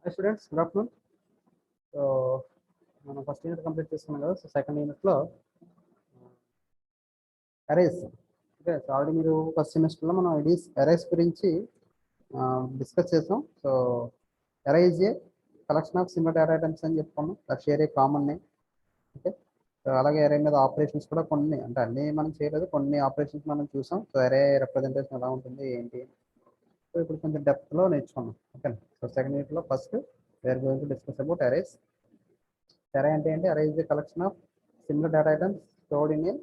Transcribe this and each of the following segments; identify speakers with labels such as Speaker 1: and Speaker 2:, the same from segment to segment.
Speaker 1: Hi students, good afternoon. So, మనం first unit complete చేసుకున్నాం కదా. సో సెకండ్ యూనిట్లో అరేస్. ఓకే, సో ఆల్రెడీ మీరు ఫస్ట్ సెమిస్టర్లో మనం అరేస్ గురించి డిస్కస్ చేసాం. సో అరే is A collection of similar data items అని చెప్పుకున్నాం. That share a common name. Okay, so అలాగే అరే మీద ఆపరేషన్స్ కూడా కొన్ని, అంటే అన్నీ మనం చేయలేదు, కొన్ని ఆపరేషన్స్ మనం చూసాం. సో అరే రిప్రజెంటేషన్ ఎలా ఉంటుంది ఏంటి, సో ఇప్పుడు కొంచెం డెప్త్లో నేర్చుకున్నాం. ఓకే, సో సెకండ్ యూనిట్లో first we're going to discuss about arrays. Array అంటే ఏంటి? Array is a collection of similar data items stored in a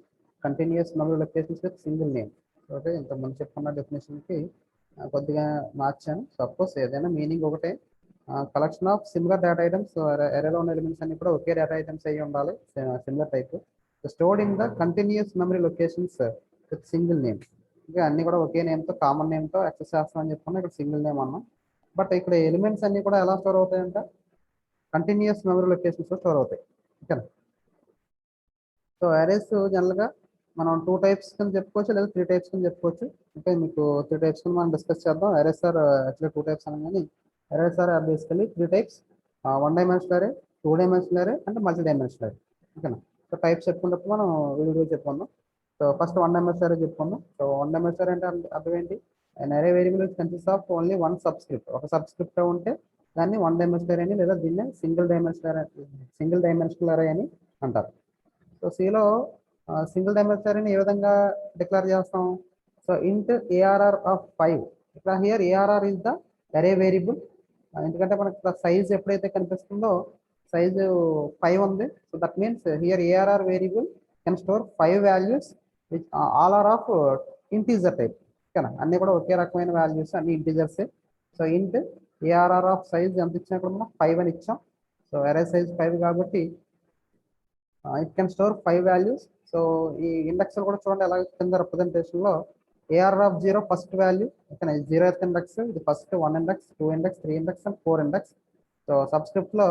Speaker 1: continuous number of locations with single name. Okay, ఇంతకుముందు చెప్పుకున్న డెఫినేషన్కి కొద్దిగా మార్చాను. సపోజ్ ఏదైనా meaning ఒకటే, collection of similar data items. అరేలో ఉన్న ఎలిమెంట్స్ అన్ని కూడా ఒకే డేటా ఐటమ్స్ అయ్యి ఉండాలి, similar type, stored in the continuous memory locations with single name. ఇంకా అన్ని కూడా ఒకే నేమ్తో, కామన్ నేమ్తో యాక్సెస్ చేస్తాం అని చెప్పుకున్నాం. ఇక్కడ సింగిల్ నేమ్ అన్నాం. బట్ ఇక్కడ ఎలిమెంట్స్ అన్ని కూడా ఎలా స్టోర్ అవుతాయంట? కంటిన్యూస్ మెమరీ లొకేషన్స్ స్టోర్ అవుతాయి. ఓకేనా? సో అరేస్ జనరల్గా మనం 2 టైప్స్ కింద చెప్పుకోవచ్చు, లేదా 3 టైప్స్ కింద చెప్పుకోవచ్చు. అంటే మీకు 3 టైప్స్ కింద మనం డిస్కస్ చేద్దాం. అరేస్ ఆర్ యాక్చువల్లీ 2 టైప్స్ అనగానే arrays are basically 3 types: 1 dimensional array, 2 dimensional అరే అండ్ మల్టీ డైమెన్షనల్ అరే. ఓకేనా? సో టైప్స్ చెప్పుకున్నప్పుడు మనం వీడియో చెప్పుకుందాం. సో ఫస్ట్ 1 డైమెన్షనల్ అరే చెప్పుకుందాం. సో 1 డైమెన్షనల్ అరే అంటే అర్థం ఏంటి? అండ్ అరే variable consist of only 1 subscript. ఒక సబ్స్క్రిప్ట్ ఉంటే దాన్ని 1 డైమెన్షనల్ అరే అని, లేదా దీన్ని సింగిల్ డైమెన్షనల్ అరే అని అంటారు. సో సిలో సింగిల్ డైమెన్షనల్ అరేని ఏ విధంగా డిక్లేర్ చేస్తాం? So int ARR of 5. ఇక్కడ here ARR is the array variable. ఎందుకంటే మనకి సైజ్ ఎప్పుడైతే కనిపిస్తుందో సైజు 5 ఉంది. So that means here ARR variable can store 5 values which all are of integer type. ఓకేనా? అన్ని కూడా ఒకే రకమైన వాల్యూస్, అన్ని ఇంటీజర్సే. So int ARR of size ఎంత ఇచ్చినా కూడా మనం 5 అని ఇచ్చాం. సో అరే సైజ్ 5 కాబట్టి it can store 5 values. So ఈ ఇండెక్స్ కూడా చూడండి ఎలా కింద రిప్రజెంటేషన్లో ఏఆర్ఆర్ ఆఫ్ 0 ఫస్ట్ వాల్యూ. ఓకేనా? 0th ఇండెక్స్, ఇది first 1 index, 2 index, 3 index and 4 index. So సబ్స్క్రిప్ట్లో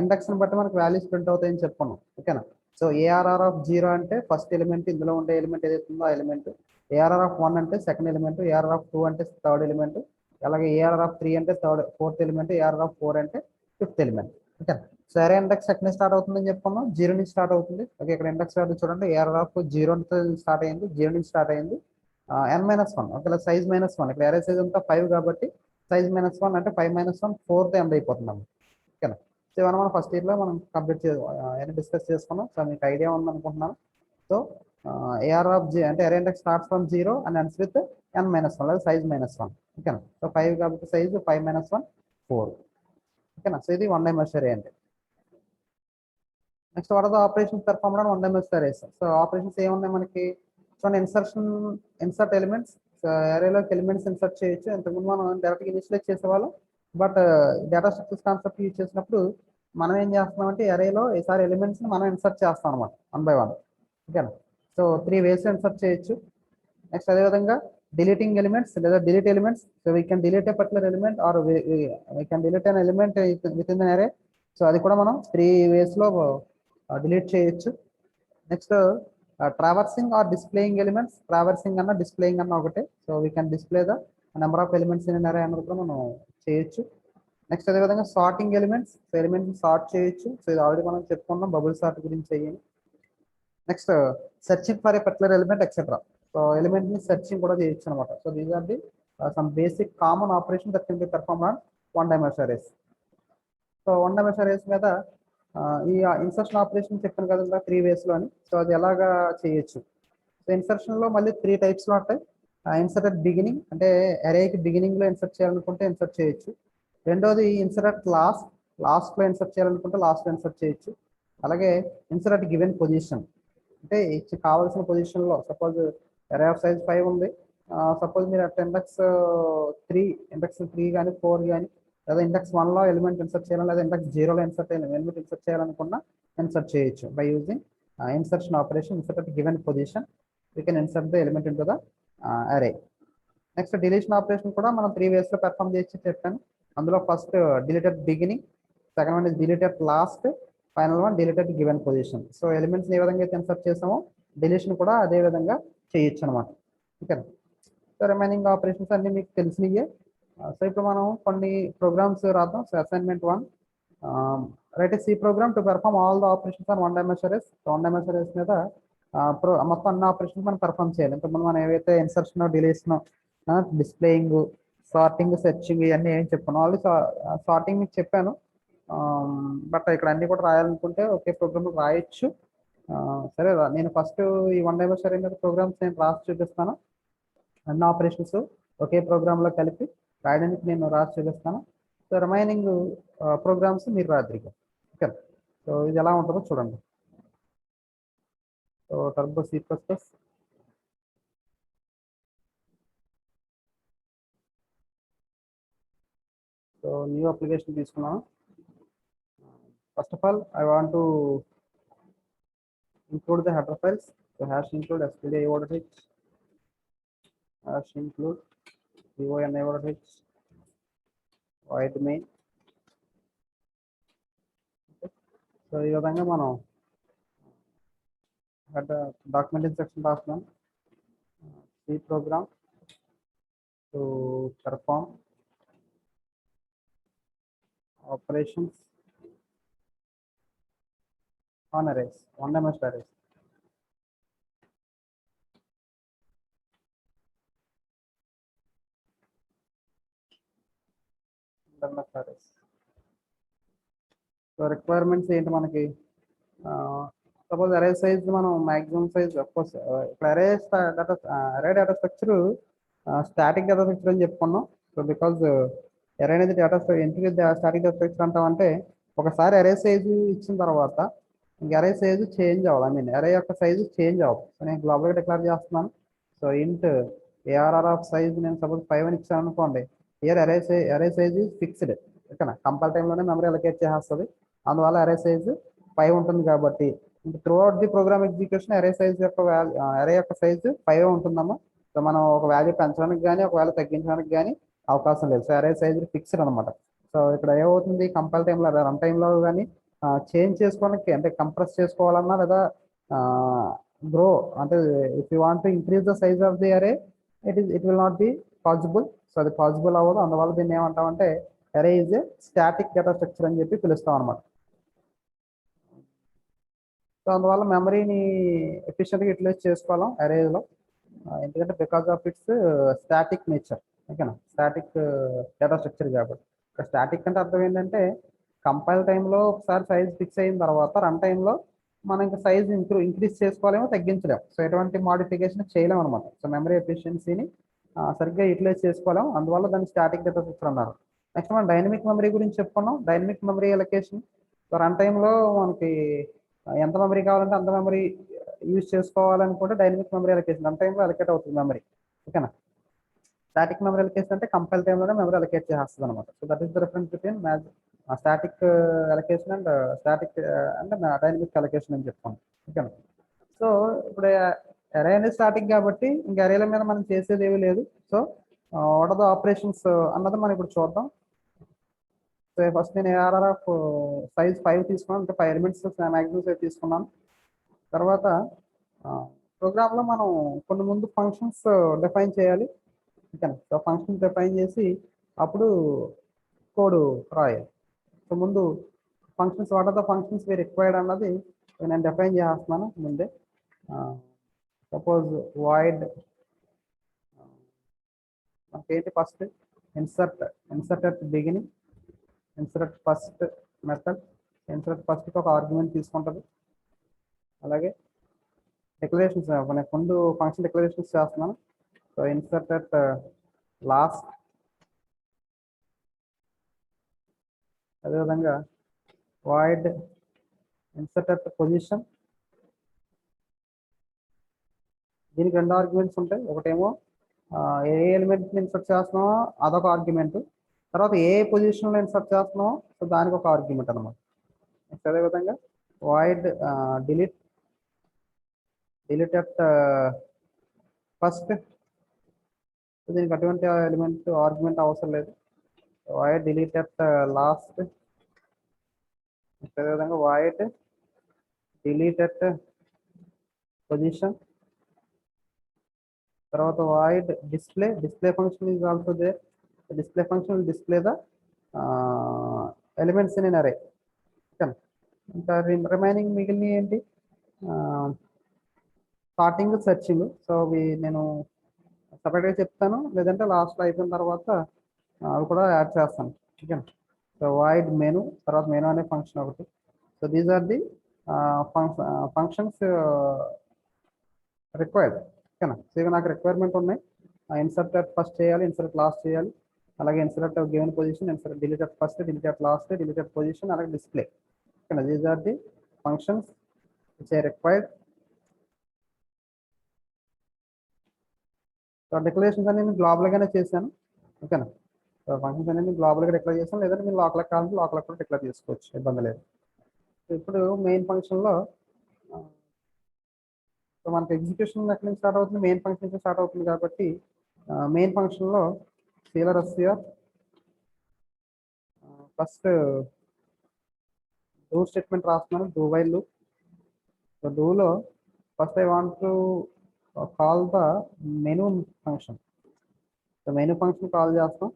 Speaker 1: ఇండెక్స్ని బట్టి మనకు వాల్యూస్ ప్రింట్ అవుతాయని చెప్పుకున్నాం. ఓకేనా? సో ఏఆర్ఆర్ ఆఫ్ 0 అంటే ఫస్ట్ ఎలిమెంట్, ఇందులో ఉండే ఎలిమెంట్ ఏదైతే ఉందో ఆ ఎలిమెంట్. ఏఆర్ఆర్ ఆఫ్ 1 అంటే సెకండ్ ఎలిమెంట్, ఏఆర్ఆర్ ఆఫ్ 2 అంటే థర్డ్ ఎలిమెంట్, అలాగే ఏఆర్ఆర్ ఆఫ్ 3 అంటే ఫోర్త్ ఎలిమెంట్, ఏఆర్ఆర్ ఆఫ్ 4 అంటే ఫిఫ్త్ ఎలిమెంట్. ఓకే, సో అరే ఇండెక్స్ ఎక్కడ నుంచి స్టార్ట్ అవుతుందని చెప్పుకున్నాం? 0 నుంచి స్టార్ట్ అవుతుంది. ఓకే, ఇక్కడ ఇండెక్స్ వాల్యూ చూడండి, ఏఆర్ఆర్ ఆఫ్ 0 స్టార్ట్ అయింది, 0 నుంచి స్టార్ట్ అయింది. n-1, ఒకవేళ సైజ్ -1, ఇక్కడ అరే సైజ్ అంతా 5 కాబట్టి సైజ్ -1 అంటే 5 - 1 4th ఎండ్ అయిపోతుంది. ఓకేనా? సో ఇవన్నీ మనం ఫస్ట్ ఇయర్లో మనం కంప్లీట్ డిస్కస్ చేసుకున్నాం. సో మీకు ఐడియా ఉందనుకుంటున్నాను. సో ఏఆర్ ఆఫ్ అంటే అరే index starts from 0 and ends with n-1, లేదా సైజ్ -1. ఓకేనా? సో 5 కాబట్టి సైజ్ 5 - 1 4. ఓకేనా? సో ఇది 1 డైమెన్షనల్ అరే అంటే. Next what are the operations performed on 1 dimensional arrays. So operations ఏమున్నాయి మనకి? So insert elements. సో అరేలోకి ఎలిమెంట్స్ ఇన్సర్ట్ చేయొచ్చు. ఇంతకుముందు మనం డైరెక్ట్గా ఇనిషియలైజ్ చేసేవాళ్ళం. But data structures concept use చేసినప్పుడు మనం ఏం చేస్తున్నామంటే అరేలో ఈసారి ఎలిమెంట్స్ని మనం ఇన్సర్ట్ చేస్తాం అనమాట, 1 by 1. ఓకేనా? సో 3 ways ఇన్సర్ట్ చేయొచ్చు. నెక్స్ట్ అదేవిధంగా డిలీటింగ్ ఎలిమెంట్స్, లేదా delete elements. So we can delete a particular element or we can delete an element within the array. So అది కూడా మనం 3 waysలో డిలీట్ చేయొచ్చు. Next traversing or displaying elements. Traversing అన్న displaying అన్న ఒకటే. So we can display the number of elements in array అన్నది కూడా మనం చేయొచ్చు. నెక్స్ట్ అదేవిధంగా sorting elements. So elements sort చేయొచ్చు. సో ఇది ఆల్రెడీ మనం చెప్పుకున్నాం, బబుల్ సార్ట్ గురించి అయ్యింది. Next searching for a particular element etcetera. So ఎలిమెంట్ని సెర్చింగ్ కూడా చేయొచ్చు అనమాట. So these are the some basic common operation that can be performed on 1 dimensional arrays. So 1 dimensional arrays మీద ఈ ఇన్సర్షన్ ఆపరేషన్ చెప్పాను కదా 3 waysలో అని. సో అది ఎలాగా చేయొచ్చు? సో ఇన్సర్షన్లో మళ్ళీ 3 typesలో ఉంటాయి. ఇన్సర్ట్ అట్ బిగినింగ్, అంటే అరేకి బిగినింగ్లో ఇన్సర్ట్ చేయాలనుకుంటే ఇన్సర్ట్ చేయొచ్చు. రెండోది ఇన్సర్ట్ అట్ లాస్ట్లో ఇన్సర్ట్ చేయాలనుకుంటే లాస్ట్లో ఇన్సర్ట్ చేయొచ్చు. అలాగే ఇన్సర్ట్ అట్ గివెన్ పొజిషన్, అంటే కావాల్సిన పొజిషన్లో. సపోజ్ అరే ఆఫ్ సైజ్ 5 ఉంది. సపోజ్ మీరు అట్ ఇండెక్స్ 3 కానీ 4 కానీ, లేదా ఇండెక్స్ 1లో ఎలిమెంట్ ఇన్సర్ట్ చేయాలి, లేదా ఇండెక్స్ 0లో ఎలిమెంట్ ఇన్సర్ట్ చేయాలనుకున్నా ఇన్సర్ట్ చేయొచ్చు by using insertion operation. Insert at given position we can insert the element into the array. Next deletion operation కూడా మనం 3 waysలో పెర్ఫామ్ చేయొచ్చు చెప్పాను. అందులో first delete at beginning, second one is delete at last, final one delete at given position. So elements ఏ విధంగా అయితే insert చేసామో డిలీషన్ కూడా అదే విధంగా చేయొచ్చు అనమాట. ఓకే, సో రిమైనింగ్ ఆపరేషన్స్ అన్ని మీకు తెలిసినయే. సో ఇప్పుడు మనం కొన్ని ప్రోగ్రామ్స్ రాద్దాం. So assignment 1, write a C program to perform all the operations on 1 dimensional arrays. 1 dimensional arrays మీద మొత్తం అన్ని ఆపరేషన్స్ మనం పెర్ఫామ్ చేయాలి. ఇంతకుముందు మనం ఏవైతే insertion, deletion, displaying, sorting, searching ఇవన్నీ ఏం చెప్పాను. ఆల్రెడీ సార్టింగ్ మీకు చెప్పాను. బట్ ఇక్కడ అన్ని కూడా రాయాలనుకుంటే ఒకే ప్రోగ్రామ్ రాయొచ్చు. సరే నేను ఫస్ట్ ఈ 1 డైమెన్షనల్ అరే మీద ప్రోగ్రామ్స్ నేను రాసి చూపిస్తాను. అన్ని ఆపరేషన్స్ ఒకే ప్రోగ్రాంలో కలిపి రాయడానికి నేను రాసి చూపిస్తాను. సో రిమైనింగ్ ప్రోగ్రామ్స్ మీరు రాత్రికి. ఓకే, సో ఇది ఎలా ఉంటుందో చూడండి. So turbo C plus plus, so new application తీసుకున్నాను. First of all I want to include the header files. So hash include std .h, hash include .h, void main. So ఈ విధంగా మనం documentation section రాస్తున్నాం. C program to perform operations on arrays, 1 dimensional arrays. So requirements ఏంటి మనకి? Suppose అరే size మనం maximum size of course ఇక్కడ అరే data structure static data structure అని చెప్పుకున్నాం. సో బికాజ్ అరే అనేది డేటా ఎందుకు స్టాటిక్ డేటా స్ట్రక్చర్ అంటామంటే ఒకసారి అరే సైజు ఇచ్చిన తర్వాత ఇంక అరే సైజు చేంజ్ అవ్వాలి. ఐ మీన్ అరే యొక్క సైజు చేంజ్ అవ్వదు. సో నేను గ్లోబల్గా డిక్లేర్ చేస్తున్నాను. So int ARR of size నేను సపోజ్ 5 అని ఇచ్చాను అనుకోండి, ఇయర్ అరే సైజ్ ఫిక్స్డ్. ఓకేనా, కంపల్ టైంలోనే మెమరీ అలొకేట్ చేసేస్తుంది. అందువల్ల అరే సైజ్ 5 ఉంటుంది కాబట్టి through out the program execution అరే సైజ్ యొక్క అరే యొక్క సైజు 5 ఉంటుందమ్మా. సో మనం ఒక వాల్యూ పెంచడానికి కానీ ఒకవేళ తగ్గించడానికి కానీ అవకాశం లేదు. సో అరే సైజ్ ఫిక్స్డ్ అనమాట. సో ఇక్కడ ఏమవుతుంది, కంపల్ టైంలో రన్ టైంలో కానీ చేంజ్ చేసుకోవడానికి అంటే కంప్రెస్ చేసుకోవాలన్నా లేదా గ్రో అంటే if you want to increase the size of the array it will not be possible. So అది పాసిబుల్ అవ్వదు. అందువల్ల దీన్ని ఏమంటామంటే array is a static data structure అని చెప్పి పిలుస్తాం అనమాట. సో అందువల్ల మెమరీని ఎఫిషియెంట్గా యూటిలైజ్ చేసుకోవాలి అరేలో, ఎందుకంటే because of it's static nature. ఓకేనా, స్టాటిక్ డేటా స్ట్రక్చర్ కాబట్టి. స్టాటిక్ అంటే అర్థం ఏంటంటే కంపైల్ టైంలో ఒకసారి సైజ్ ఫిక్స్ అయిన తర్వాత రన్ టైంలో మనం ఇంకా సైజ్ ఇంక్రీజ్ చేసుకోవాలేమో తగ్గించలేము. సో ఎటువంటి మోడిఫికేషన్ చేయలేము అనమాట. సో మెమరీ ఎఫిషియన్సీని సరిగ్గా యూటిలైజ్ చేసుకోలేము. అందువల్ల దాన్ని స్టాటిక్ డేటా స్ట్రక్చర్ అన్నారు. నెక్స్ట్ మనం డైనమిక్ మెమరీ గురించి చెప్పుకున్నాం. Dynamic memory allocation. So run టైంలో మనకి ఎంత మెమరీ కావాలంటే అంత మెమరీ యూజ్ చేసుకోవాలనుకుంటే డైనమిక్ మెమరీ అలొకేషన్ రన్ టైంలో అలొకేట్ అవుతుంది మెమరీ. ఓకేనా, స్టాటిక్ మెమరీ అలొకేషన్ అంటే కంపైల్ టైంలోనే మెమరీ అలొకేట్ చేస్తుంది అనమాట. So that is the difference between static allocation and static and dynamic allocation అని చెప్పుకోండి. ఓకేనా, సో ఇప్పుడు అరే అనేది స్టాటిక్ కాబట్టి ఇంకా అరేల మీద మనం చేసేది ఏమీ లేదు. So what are the operations అన్నది మనం ఇప్పుడు చూద్దాం. సో ఫస్ట్ నేను ఏఆర్ఆర్ ఆఫ్ సైజ్ 5 తీసుకున్నాను, అంటే 5 ఎలిమెంట్స్ మ్యాక్సిమం సైజ్ తీసుకున్నాను. తర్వాత ప్రోగ్రామ్లో మనం కొన్ని ముందు ఫంక్షన్స్ డిఫైన్ చేయాలి. ఓకేనా, సో ఫంక్షన్స్ డిఫైన్ చేసి అప్పుడు కోడ్ రాయాలి. సో ముందు functions what are the functions we required అన్నది నేను డిఫైన్ చేస్తున్నాను ముందే. సపోజ్ వాయిడ్ మనకేంటి first insert at beginning, insert first method. Insert ఫస్ట్కి ఒక ఆర్గ్యుమెంట్ తీసుకుంటుంది. అలాగే డిక్లరేషన్స్ నేను ముందు ఫంక్షన్ డిక్లరేషన్స్ చేస్తున్నాను. సో ఇన్సర్ట్ అట్ లాస్ట్, అదేవిధంగా వాయిడ్ ఇన్సర్ట్ అట్ పొజిషన్. దీనికి 2 ఆర్గ్యుమెంట్స్ ఉంటాయి. ఒకటేమో ఏ ఎలిమెంట్ని ఇన్సర్ట్ చేస్తున్నామో అదొక ఆర్గ్యుమెంట్, తర్వాత ఏ పొజిషన్లో ఇన్సర్ట్ చేస్తున్నామో సో దానికి ఒక ఆర్గ్యుమెంట్ అనమాట. నెక్స్ట్ అదేవిధంగా వాయిడ్ డిలీట్ అట్ ఫస్ట్. దీనికి అటువంటి ఎలిమెంట్ ఆర్గ్యుమెంట్ అవసరం లేదు. Void delete at last. Next అదేవిధంగా వాయిడ్ డిలీట్ అట్ పొజిషన్. తర్వాత void display function is also there. display function will display the elements in an array. Okay. ఇంకా remaining మిగిలిన ఏంటి, starting searching. So అవి నేను సపరేట్గా చెప్తాను, లేదంటే లాస్ట్లో అయిపోయిన తర్వాత అవి కూడా యాడ్ చేస్తాను. ఓకే. సో వైడ్ మెను, తర్వాత మెను అనే ఫంక్షన్ ఒకటి. So these are the functions required. ఓకేనా. సో ఇవి నాకు రిక్వైర్మెంట్ ఉన్నాయి. ఇన్సర్ట్ ఫస్ట్ చేయాలి, ఇన్సర్ట్ లాస్ట్ చేయాలి, అలాగే insert given position, insert deleted first, deleted last, deleted position, అలాగే డిస్ప్లే. ఓకేనా. These are the functions which are required. So declarations అనేది గ్లోబల్గానే చేశాను. ఓకేనా. సో ఫంక్షన్స్ అనేది గ్లోబల్గా డిక్లేర్ చేస్తాను, లేదంటే మీరు లోకల్ కావాలంటే లోకల్ కూడా డిక్లేర్ చేసుకోవచ్చు, ఇబ్బంది లేదు. సో ఇప్పుడు మెయిన్ ఫంక్షన్లో సో మనకి ఎగ్జిక్యూషన్ ఎక్కడి నుంచి స్టార్ట్ అవుతుంది, మెయిన్ ఫంక్షన్ నుంచి స్టార్ట్ అవుతుంది కాబట్టి మెయిన్ ఫంక్షన్లో scalar SCR first do statement రాస్తున్నాను, డూ వైల్ లూప్. సో డూలో first I want to call the menu function. So menu function call చేస్తాం.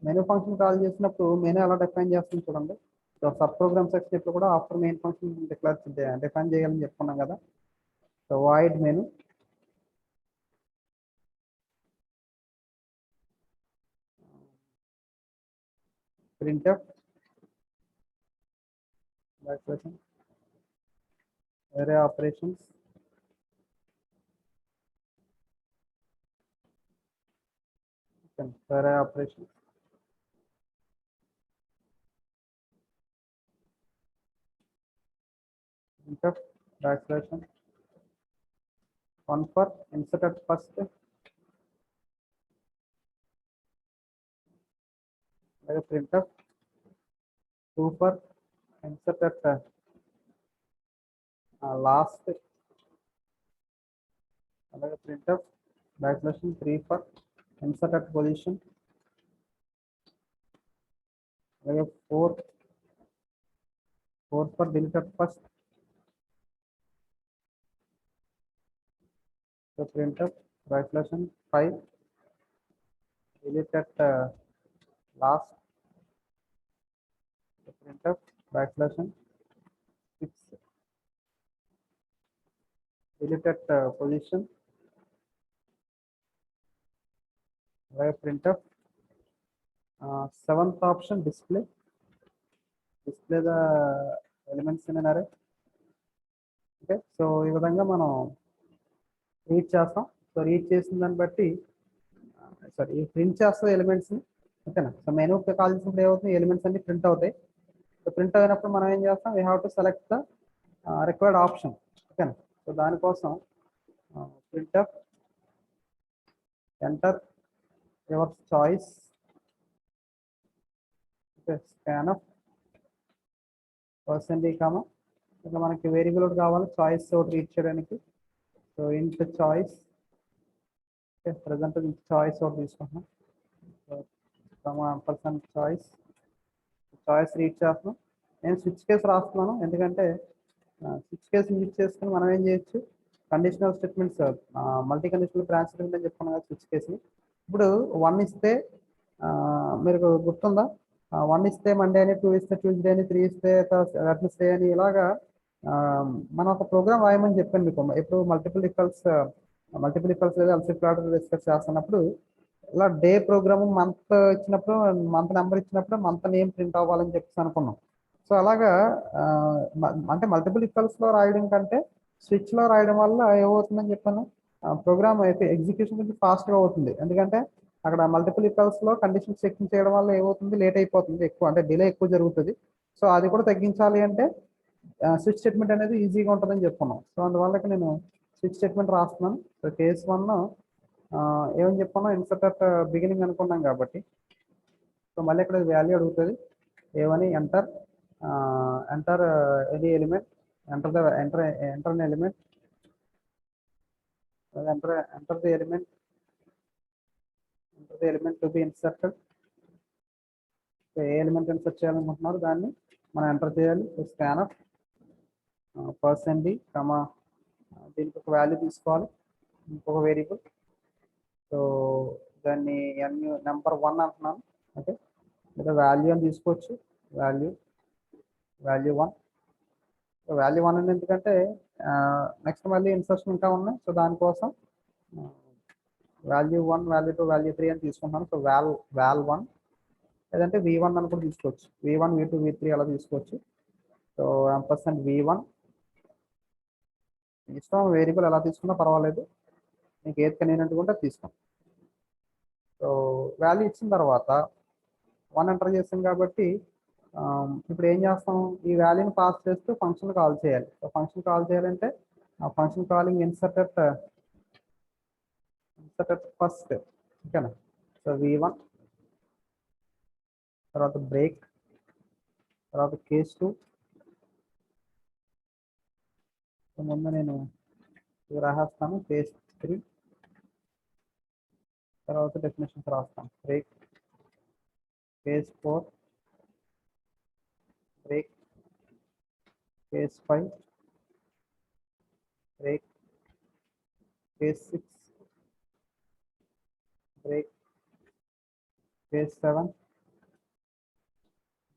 Speaker 1: మెనూ ఫంక్షన్ కాల్ చేసినప్పుడు మెనూ ఎలా డిఫైన్ చేస్తాం చూడండి. సో సబ్ ప్రోగ్రామ్ సెక్షన్ కూడా after main function define చేయాలని చెప్పుకున్నాం కదా. So void menu, printf array operations, array operations, printf backslash one for insert at first, printf two for insert at last, printf backslash 3 for insert at position, 4 for delete at first. So printf backslash 5 delete at last. So printf backslash 6 delete at position. Printf seventh option display the elements in an array. Okay. So ఈ విధంగా మనం read చేస్తాం. So read చేసిన దాన్ని బట్టి ఈ print చేస్తాం ఎలిమెంట్స్ని. ఓకేనా. సో మెనూ కాల్ చేసినప్పుడు ఏమవుతుంది, ఎలిమెంట్స్ అన్ని ప్రింట్ అవుతాయి. సో ప్రింట్ అయినప్పుడు మనం ఏం చేస్తాం, we have to select the required option. ఓకేనా. సో దానికోసం printf enter your choice, scanf %d, ఇంకా మనకి వేరియబుల్ ఒకటి కావాలి, చాయిస్ ఒకటి రీడ్ చేయడానికి. సో ఇంట్ చాయిస్, ప్రజెంట్ చాయిస్ ఒకటి తీసుకుంటున్నాం. చాయిస్ రీడ్ చేస్తున్నాం. నేను స్విచ్ కేసు రాస్తున్నాను, ఎందుకంటే స్విచ్ కేసు యూజ్ చేసుకుని మనం ఏం చేయొచ్చు, conditional statements multi conditional branch statement అని చెప్పుకున్నాం కదా స్విచ్ కేసుని. ఇప్పుడు 1 ఇస్తే మీరు గుర్తుందా, 1 ఇస్తే మండే అని, 2 ఇస్తే ట్యూస్డే అని, 3 ఇస్తే వెడ్నెస్డే అని, ఇలాగా మనం ఒక ప్రోగ్రామ్ రాయమని చెప్పాను మీకు. ఎప్పుడు మల్టిపుల్ ఈక్వల్స్ లేదా ఎల్సిఫ్ ఆర్డర్ డిస్కస్ చేస్తున్నప్పుడు ఇలా డే ప్రోగ్రామ్ మంత్ ఇచ్చినప్పుడు, మంత్ నెంబర్ ఇచ్చినప్పుడు మంత్ నేమ్ ప్రింట్ అవ్వాలని చెప్పేసి అనుకున్నాం. సో అలాగా అంటే మల్టిపుల్ ఈక్వల్స్లో రాయడం కంటే స్విచ్లో రాయడం వల్ల ఏమవుతుందని చెప్పాను, ప్రోగ్రామ్ అయితే ఎగ్జిక్యూషన్ కొంచెం ఫాస్ట్గా అవుతుంది. ఎందుకంటే అక్కడ మల్టిపుల్ ఈక్వల్స్లో కండిషన్ చెకింగ్ చేయడం వల్ల ఏమవుతుంది, లేట్ అయిపోతుంది, ఎక్కువ అంటే డిలే ఎక్కువ జరుగుతుంది. సో అది కూడా తగ్గించాలి అంటే స్విచ్ స్టేట్మెంట్ అనేది ఈజీగా ఉంటుందని చెప్పుకున్నాం. సో అందువల్ల నేను స్విచ్ స్టేట్మెంట్ రాస్తున్నాను. సో కేస్ 1 ఏమని చెప్పుకున్నాం, ఇన్సర్ట్ అట్ బిగినింగ్ అనుకున్నాం కాబట్టి. సో మళ్ళీ ఇక్కడ వాల్యూ అడుగుతుంది, ఏమని enter any element, enter an element, enter the element to be inserted. So A element insert చేయాలనుకుంటున్నారు దాన్ని మనం ఎంటర్ చేయాలి. scanf %d, దీనికి ఒక వాల్యూ తీసుకోవాలి, ఇంకొక వేరియబుల్. సో దాన్ని నెంబర్ 1 అంటున్నాను. ఓకే, లేదా వాల్యూ అని తీసుకోవచ్చు. వాల్యూ 1. వాల్యూ 1 అని ఎందుకంటే నెక్స్ట్ మళ్ళీ ఇన్సర్షన్ ఇంకా ఉన్నాయి. సో దానికోసం వాల్యూ 1, వాల్యూ 2, వాల్యూ 3 అని తీసుకుంటున్నాను. సో వాల్ 1 లేదంటే V1 అని కూడా తీసుకోవచ్చు. V1, V2, V3 అలా తీసుకోవచ్చు. సో %V1 ఇష్టం, వేరియబుల్ ఎలా తీసుకున్నా పర్వాలేదు, మీకు ఏది కన్వీనియంట్గా ఉంటే తీసుకోండి. సో వాల్యూ ఇచ్చిన తర్వాత 1 ఎంటర్ చేస్తాం కాబట్టి ఇప్పుడు ఏం చేస్తాం, ఈ వాల్యూని పాస్ చేస్తూ ఫంక్షన్ కాల్ చేయాలి. సో ఫంక్షన్ కాల్ చేయాలంటే ఆ function calling insert at first. ఓకేనా. సో V1 తర్వాత బ్రేక్, తర్వాత కేస్ 2. ముందు నేను రాస్తాను కేస్ 3, తర్వాత డెఫినేషన్స్ రాస్తాను. Break, case 4, break, case 5, break, case 6, break, case 7,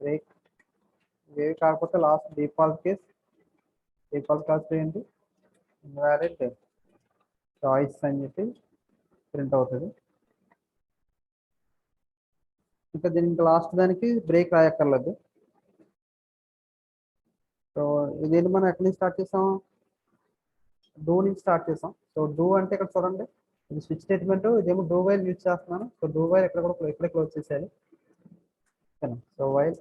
Speaker 1: break. ఇవేవి కాకపోతే లాస్ట్ డిఫాల్ట్ కేస్ ఏంటి, ఇన్వాలిడ్ చాయిస్ అని చెప్పి ప్రింట్ అవుతుంది. ఇంకా దీనికి లాస్ట్ దానికి బ్రేక్ రాయక్కర్లేదు. సో ఇదేంటి, మనం ఎక్కడి నుంచి స్టార్ట్ చేసాం, డూ నుంచి స్టార్ట్ చేసాం. సో డూ అంటే ఇక్కడ చూడండి, ఇది స్విచ్ స్టేట్మెంట్, ఇదేమో డూ వైల్ యూజ్ చేస్తున్నాను. సో డూ వైల్ ఎక్కడ క్లోజ్ చేసేయాలి. So while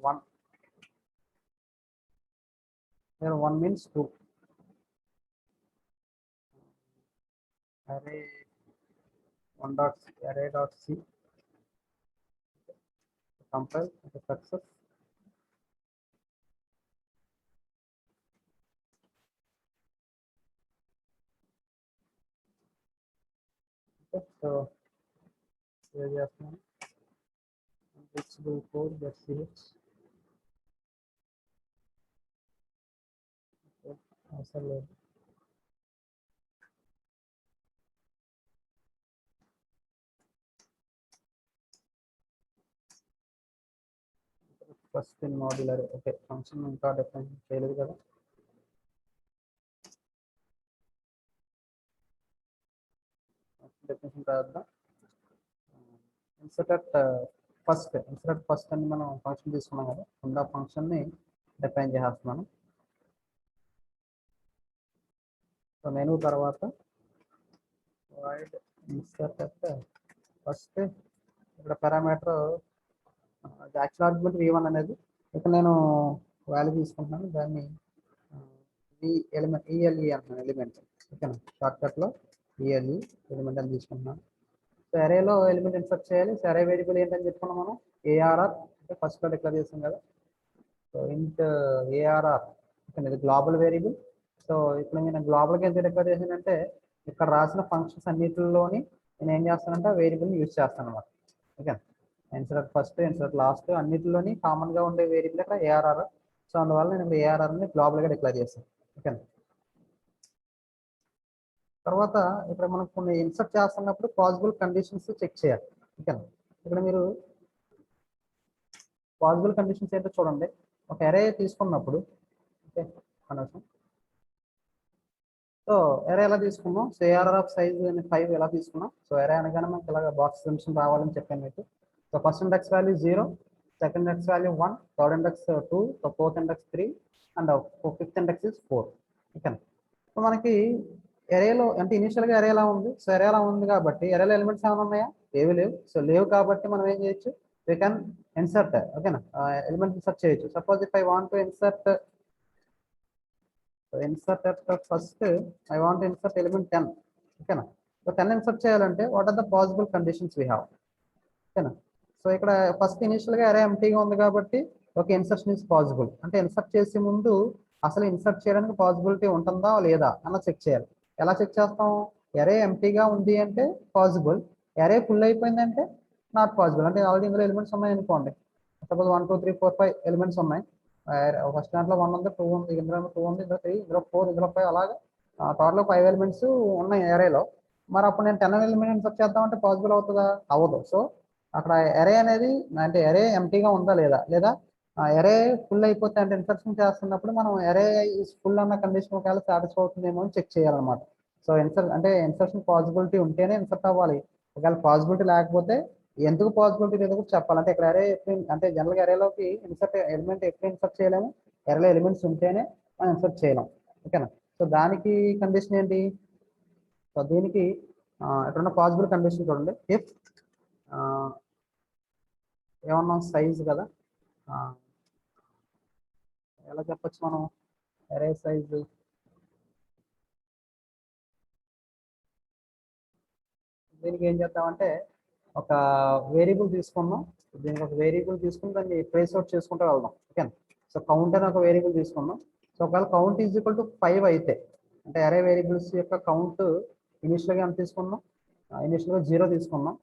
Speaker 1: 1, here 1 means 2. array 1.array.c compile the success. Okay, so here we are. Let's do code. Let's see it. Okay, first in modular. Okay, function ఇంకా define చేయలేదు కదా. Definition రాద్దాం. Insert first అని మనం function తీసుకున్నాం కదా, ముందు ఆ ఫంక్షన్ని డిఫైన్ చేస్తున్నాను. సో మెనూ తర్వాత వాయిడ్ ఇన్సర్ట్ ఫస్ట్. ఇక్కడ పారామీటర్ యాక్చువల్ ఆర్గ్యుమెంట్ V1 అనేది, ఇక్కడ నేను వాల్యూ తీసుకుంటున్నాను, దాన్ని ELE అంటున్నాను, ఎలిమెంట్. ఓకేనా, షార్ట్కట్లో ELE ఎలిమెంట్ అని తీసుకుంటున్నాను. సో అరేలో ఎలిమెంట్ ఇన్సర్ట్ చేయాలి. సో అరే వేరియబుల్ ఏంటని చెప్పుకున్నాం మనం, ARR అంటే ఫస్ట్లో డిక్లేర్ చేస్తాం కదా. సో ఇంట్ ARR, ఇది గ్లోబల్ వేరియబుల్. సో ఇప్పుడు నేను గ్లోబల్గా ఎంత డిక్లేర్ చేశానంటే, ఇక్కడ రాసిన ఫంక్షన్స్ అన్నిటిలోని నేను ఏం చేస్తానంటే ఆ వేరియబుల్ని యూజ్ చేస్తాను అనమాట. Okay, insert first, insert last అన్నిటిలోని కామన్గా ఉండే వేరియబుల్ ఇక్కడ ARR. సో అందువల్ల నేను ఇప్పుడు ARRని గ్లోబల్గా డిక్లేర్ చేస్తాను. ఓకే, తర్వాత ఇక్కడ మనం కొన్ని ఇన్సర్ట్ చేస్తున్నప్పుడు పాసిబుల్ కండిషన్స్ చెక్ చేయాలి. ఓకేనా, ఇక్కడ మీరు పాసిబుల్ కండిషన్స్ ఏంటో చూడండి. ఒక అరే తీసుకున్నప్పుడు, ఓకే అనవసరం. సో అరే ఎలా తీసుకున్నాం, సో ARR ఆఫ్ సైజ్ 5 ఎలా తీసుకున్నాం. సో అరే అనగానే మనకి ఇలాగ బాక్స్ ఫంక్షన్ రావాలని చెప్పాను మీకు. So first index value 0, second index value 1, third index 2, so fourth index 3 and fifth index is 4. ఓకేనా, సో మనకి అరేలో అంటే ఇనిషియల్గా అరే ఎలా ఉంది. సో అరే ఎలా ఉంది కాబట్టి అరేలో ఎలిమెంట్స్ ఏమైనా ఉన్నాయా, ఏవి లేవు. సో లేవు కాబట్టి మనం ఏం చేయొచ్చు, వీ కెన్ ఇన్సర్ట్. ఓకేనా, ఎలిమెంట్ ఇన్సర్ట్ చేయొచ్చు. Suppose if I want to insert at first I want to insert element 10. ఓకేనా, సో 10 ఇన్సర్ట్ చేయాలంటే what are the possible conditions we have. ఓకేనా, సో ఇక్కడ ఫస్ట్ ఇనిషియల్గా అరే ఎంటీగా ఉంది కాబట్టి ఒక ఇన్సర్షన్ ఇస్ పాసిబుల్. అంటే ఇన్సర్ట్ చేసే ముందు అసలు ఇన్సర్ట్ చేయడానికి పాసిబిలిటీ ఉంటుందా లేదా అన్న చెక్ చేయాలి. ఎలా చెక్ చేస్తాం, అరే ఎంటీగా ఉంది అంటే పాసిబుల్, అరే ఫుల్ అయిపోయిందంటే నాట్ పాసిబుల్. అంటే ఆల్రెడీ ఇందులో ఎలిమెంట్స్ ఉన్నాయి అనుకోండి, సపోజ్ 1 2 3 4 5 ఎలిమెంట్స్ ఉన్నాయి. ఫస్ట్ దాంట్లో 1 ఉంది, 2 ఉంది, ఇందులో 2 ఉంది, ఇందులో 3, ఇందులో 4, ఇందులో 5 అలాగా టోటల్ 5 ఎలిమెంట్స్ ఉన్నాయి అరేలో. మరి అప్పుడు నేను 10 ఎలిమెంట్ ఇన్సర్ట్ చేద్దామంటే పాసిబుల్ అవుతుందా? అవ్వదు. సో అక్కడ అరే అనేది అంటే అరే ఎంటీగా ఉందా లేదా, లేదా అరే ఫుల్ అయిపోతే అంటే ఇన్సర్షన్ చేస్తున్నప్పుడు మనం అరే ఫుల్ అన్న కండిషన్ ఒకవేళ సాటిస్ఫై అవుతుందేమో అని చెక్ చేయాలన్నమాట. సో ఇన్సర్షన్ పాసిబిలిటీ ఉంటేనే ఇన్సర్ట్ అవ్వాలి. ఒకవేళ పాసిబిలిటీ లేకపోతే ఎందుకు పాసిబిలిటీ లేదో కూడా చెప్పాలంటే ఇక్కడ అరే అంటే జనరల్గా అరేలోకి ఇన్సర్ట్ ఎలిమెంట్ ఎప్పుడు ఇన్సర్ట్ చేయలేము, అరేలో ఎలిమెంట్స్ ఉంటేనే మనం ఇన్సర్ట్ చేయలేం. ఓకేనా? సో దానికి కండిషన్ ఏంటి? సో దీనికి ఎక్కడున్న పాసిబుల్ కండిషన్ చూడండి. ఇఫ్ ఏమన్నా సైజ్ కదా, ఎలా చెప్పచ్చు మనం అరే సైజు దీనికి ఏం చేద్దామంటే ఒక వేరియబుల్ తీసుకున్నాం. దీనికి ఒక వేరియబుల్ తీసుకుని దాన్ని ట్రేస్ అవుట్ చేసుకుంటూ వెళ్దాం. ఓకేనా? సో కౌంట్ అని ఒక వేరియబుల్ తీసుకున్నాం. సో ఒకవేళ కౌంట్ ఈజ్ ఈక్వల్ టు 5 అయితే అంటే అరే వేరియబుల్స్ యొక్క కౌంట్ ఇనిషియల్గా ఎంత తీసుకున్నాం? ఇనిషియల్గా 0 తీసుకున్నాం.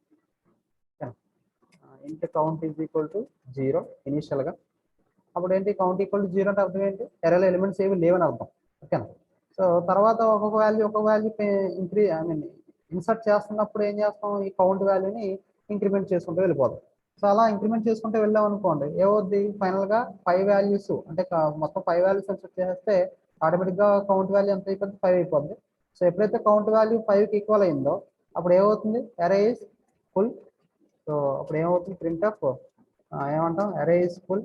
Speaker 1: ఇంట్ కౌంట్ ఈజ్ ఈక్వల్ టు 0 ఇనిషియల్గా. అప్పుడు ఏంటి కౌంట్ ఈక్వల్ టు 0 అంటే అర్థం ఏంటి? అరేలో ఎలిమెంట్స్ ఏవి లేవని అర్థం. ఓకేనా? సో తర్వాత ఒక్కొక్క వాల్యూ ఇన్సర్ట్ చేస్తున్నప్పుడు ఏం చేస్తాం? ఈ కౌంట్ వాల్యూని ఇంక్రిమెంట్ చేసుకుంటూ వెళ్ళిపోతాం. సో అలా ఇంక్రిమెంట్ చేసుకుంటూ వెళ్ళాం అనుకోండి, ఏమవుద్ది? ఫైనల్గా 5 వాల్యూస్ అంటే మొత్తం 5 వాల్యూస్ ఇన్సర్ట్ చేస్తే ఆటోమేటిక్గా కౌంట్ వాల్యూ ఎంత అయిపోద్ది? 5 అయిపోద్ది. సో ఎప్పుడైతే కౌంట్ వాల్యూ 5కి ఈక్వల్ అయిందో అప్పుడు ఏమవుతుంది? అరే ఈస్ ఫుల్. సో అప్పుడు ఏమవుతుంది? ప్రింట్ ఆఫ్ ఏమంటాం? అరే is full,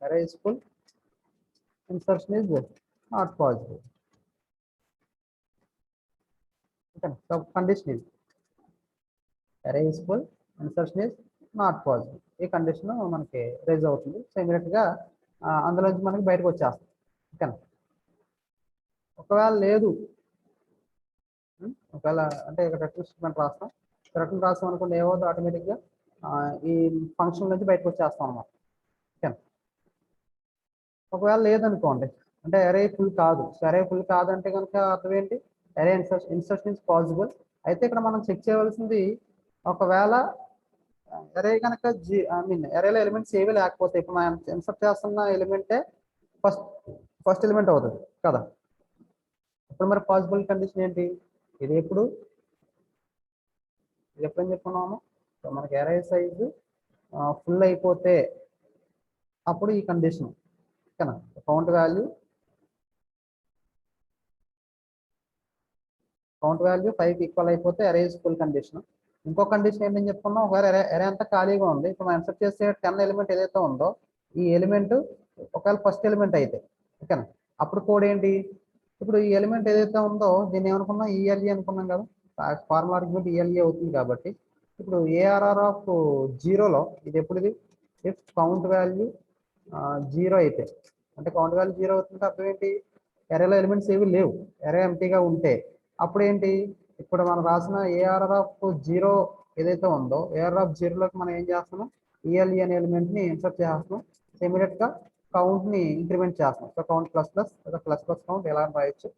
Speaker 1: array is full, insertion is not possible. Okay, so condition is array is full, insertion is not possible. ఈ కండిషన్ మనకి రైజ్ అవుతుంది. సో ఇమీడియట్ గా అందులో నుంచి మనకి బయటకు వచ్చేస్తాం. ఓకేనా? ఒకవేళ లేదు, ఒకవేళ అంటే ఇక్కడ రిటర్న్ స్టేట్మెంట్ రాస్తాం. రిటర్న్ రాస్తాం అనుకుంటే ఏమవుతుంది? ఆటోమేటిక్ గా ఈ ఫంక్షన్ నుంచి బయటకు వచ్చేస్తాం అన్నమాట. ఓకేనా? ఒకవేళ లేదనుకోండి అంటే అరే ఫుల్ కాదు. అరే ఫుల్ కాదంటే కనుక అర్థం ఏంటి? అరే ఇన్సర్షన్ ఇస్ పాసిబుల్. అయితే ఇక్కడ మనం చెక్ చేయవలసింది ఒకవేళ అరే కనుక అరేలో ఎలిమెంట్స్ ఏవి లేకపోతే ఇప్పుడు మనం ఇన్సర్ట్ చేస్తున్న ఎలిమెంటే ఫస్ట్ ఎలిమెంట్ అవుతుంది కదా. ఇప్పుడు మరి పాసిబుల్ కండిషన్ ఏంటి? ఇది ఎప్పుడని చెప్పుకున్నాము? సో మనకి అరే సైజు ఫుల్ అయిపోతే అప్పుడు ఈ కండిషన్. ఓకేనా? కౌంట్ వాల్యూ 5కి ఈక్వల్ అయిపోతే అరే ఇస్ ఫుల్ కండిషన్. ఇంకో కండిషన్ ఏంటని చెప్పుకున్నాం? ఒకవేళ అరే అంతా ఖాళీగా ఉంది, ఇప్పుడు మనం ఇన్సర్ట్ చేసే 10 ఎలిమెంట్ ఏదైతే ఉందో ఈ ఎలిమెంట్ ఒకవేళ ఫస్ట్ ఎలిమెంట్ అయితే ఓకేనా, అప్పుడు కోడ్ ఏంటి? ఇప్పుడు ఈ ఎలిమెంట్ ఏదైతే ఉందో దీన్ని ఏమనుకున్నాం? ఈఎల్ఈ అనుకున్నాం కదా. ఫార్ములా ఆర్గ్యుమెంట్ ఈఎల్ఈ అవుతుంది కాబట్టి ఇప్పుడు ఏఆర్ఆర్ ఆఫ్ 0లో ఇది ఎప్పుడు ఇది? ఇఫ్ కౌంట్ వాల్యూ 0 అయితే అంటే కౌంట్ వాల్యూ 0 అవుతుంది అర్థం ఏంటి? అరేలో ఎలిమెంట్స్ ఏవి లేవు, అరే ఎంటీగా ఉంటే అప్పుడు ఏంటి? ఇప్పుడు మనం రాసిన ఏఆర్ఆర్ ఆఫ్ 0 ఏదైతే ఉందో ఏఆర్ఆర్ ఆఫ్ 0లోకి మనం ఏం చేస్తున్నాం? ఈఎల్ఈ అనే ఎలిమెంట్ ని ఇన్సర్ట్ చేస్తున్నాం. ఇమీడియట్ గా కౌంట్ ని ఇంక్రిమెంట్ చేస్తున్నాం. So count plus plus plus plus count ఎలా రాయొచ్చు.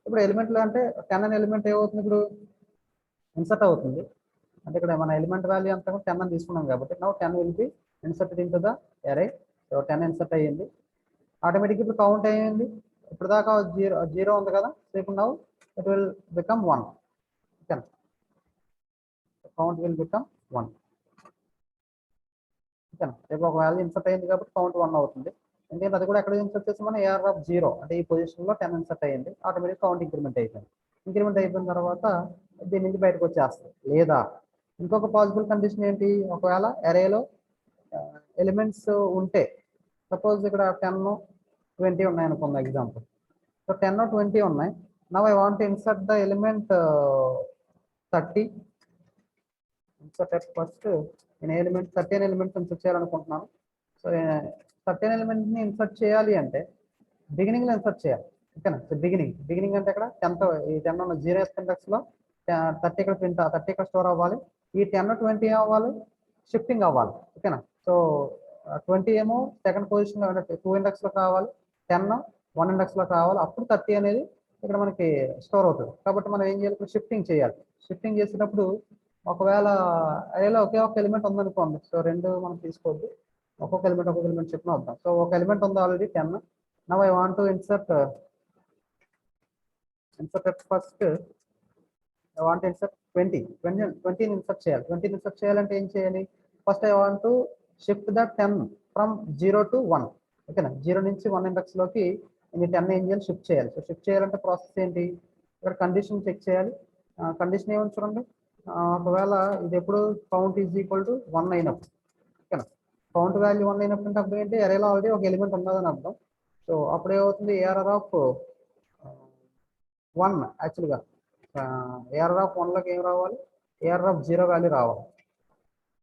Speaker 1: ఇప్పుడు ఎలిమెంట్లు అంటే 10 అనే ఎలిమెంట్ ఏమవుతుంది? ఇప్పుడు ఇన్సర్ట్ అవుతుంది. అంటే ఇక్కడ మన ఎలిమెంట్ వాల్యూ అంతా 10 అని తీసుకున్నాం కాబట్టి now 10 will be inserted in to the array. So 10 insert అయ్యింది. ఆటోమేటిక్ ఇప్పుడు కౌంట్ అయ్యింది. ఇప్పుడు దాకా 0 ఉంది కదా. సో ఇప్పుడు now it will become 1. Okay, count will become 1. ఓకేనా? రేపు ఒక వాల్యూ ఇన్సర్ట్ అయింది కాబట్టి కౌంట్ 1 అవుతుంది. ఎందుకంటే అది కూడా ఎక్కడ ఇన్సర్ట్ చేసి మనం ఏఆర్ ఆఫ్ 0 అంటే ఈ పొజిషన్లో 10 ఇన్సర్ట్ అయ్యింది. ఆటోమేటిక్ కౌంట్ ఇంక్రిమెంట్ అయిపోయింది. ఇంక్రిమెంట్ అయిపోయిన తర్వాత దీని నుంచి బయటకు వచ్చేస్తుంది. లేదా ఇంకొక పాసిబుల్ కండిషన్ ఏంటి? ఒకవేళ అరేలో ఎలిమెంట్స్ ఉంటే సపోజ్ ఇక్కడ 10, 20 ఉన్నాయి అనుకుందాం ఎగ్జాంపుల్. సో 10 or 20 ఉన్నాయి. Now I want insert the element 30. Insert at first నేను ఎలిమెంట్ 13 ఎలిమెంట్స్ ఇన్సర్ట్ చేయాలనుకుంటున్నాను. సో 13 ఎలిమెంట్ని ఇన్సర్ట్ చేయాలి అంటే బిగినింగ్లో ఇన్సర్ట్ చేయాలి. ఓకేనా? సో బిగినింగ్ అంటే ఇక్కడ 10th ఈ 10 ఉన్న 0 ఇండెక్స్లో 30 ఇక్కడ ప్రింట్ 30 ఇక్కడ స్టోర్ అవ్వాలి. ఈ 10, 20 అవ్వాలి, షిఫ్టింగ్ అవ్వాలి. ఓకేనా? సో 20 ఏమో సెకండ్ పొజిషన్లో 2 ఇండెక్స్లో కావాలి, 10 1 ఇండెక్స్లో కావాలి. అప్పుడు 30 అనేది ఇక్కడ మనకి స్టోర్ అవుతుంది. కాబట్టి మనం ఏం చేయాలి? ఇప్పుడు షిఫ్టింగ్ చేయాలి. షిఫ్టింగ్ చేసేటప్పుడు ఒకవేళ అరేలో ఒకే ఒక ఎలిమెంట్ ఉందనుకోండి. సో 2 మనం తీసుకోవద్దు, ఒక్కొక్క ఎలిమెంట్ చెప్పిన వద్దాం. సో ఒక ఎలిమెంట్ ఉంది already 10. Now I want to insert at first. I want to insert 20 insert చేయాలి. 20 insert చేయాలంటే ఏం చేయాలి? First I want to shift the 10 from 0 to 1. ఓకేనా, 0 నుంచి 1 ఇండెక్స్ లోకి ఈ 10 ఏం చేయాలి? షిఫ్ట్ చేయాలి. సో షిఫ్ట్ చేయాలంటే ప్రాసెస్ ఏంటి? ఇక్కడ కండిషన్ చెక్ చేయాలి. కండిషన్ ఏమని చూడండి, ఒకవేళ ఇది ఎప్పుడు కౌంట్ ఈజ్ ఈక్వల్ టు 1 అయినప్పుడు, ఓకేనా, కౌంట్ వాల్యూ 1 అయినప్పుడు అంటే అప్పుడు ఏంటి? అరేలో ఆల్రెడీ ఒక ఎలిమెంట్ ఉన్నదని అర్థం. సో అప్పుడు ఏమవుతుంది? ఏఆర్ఆర్ ఆఫ్ 1 యాక్చువల్గా ఏఆర్ఆర్ ఆఫ్ 1లోకి ఏం రావాలి? ఏఆర్ఆర్ ఆఫ్ 0 వాల్యూ రావాలి,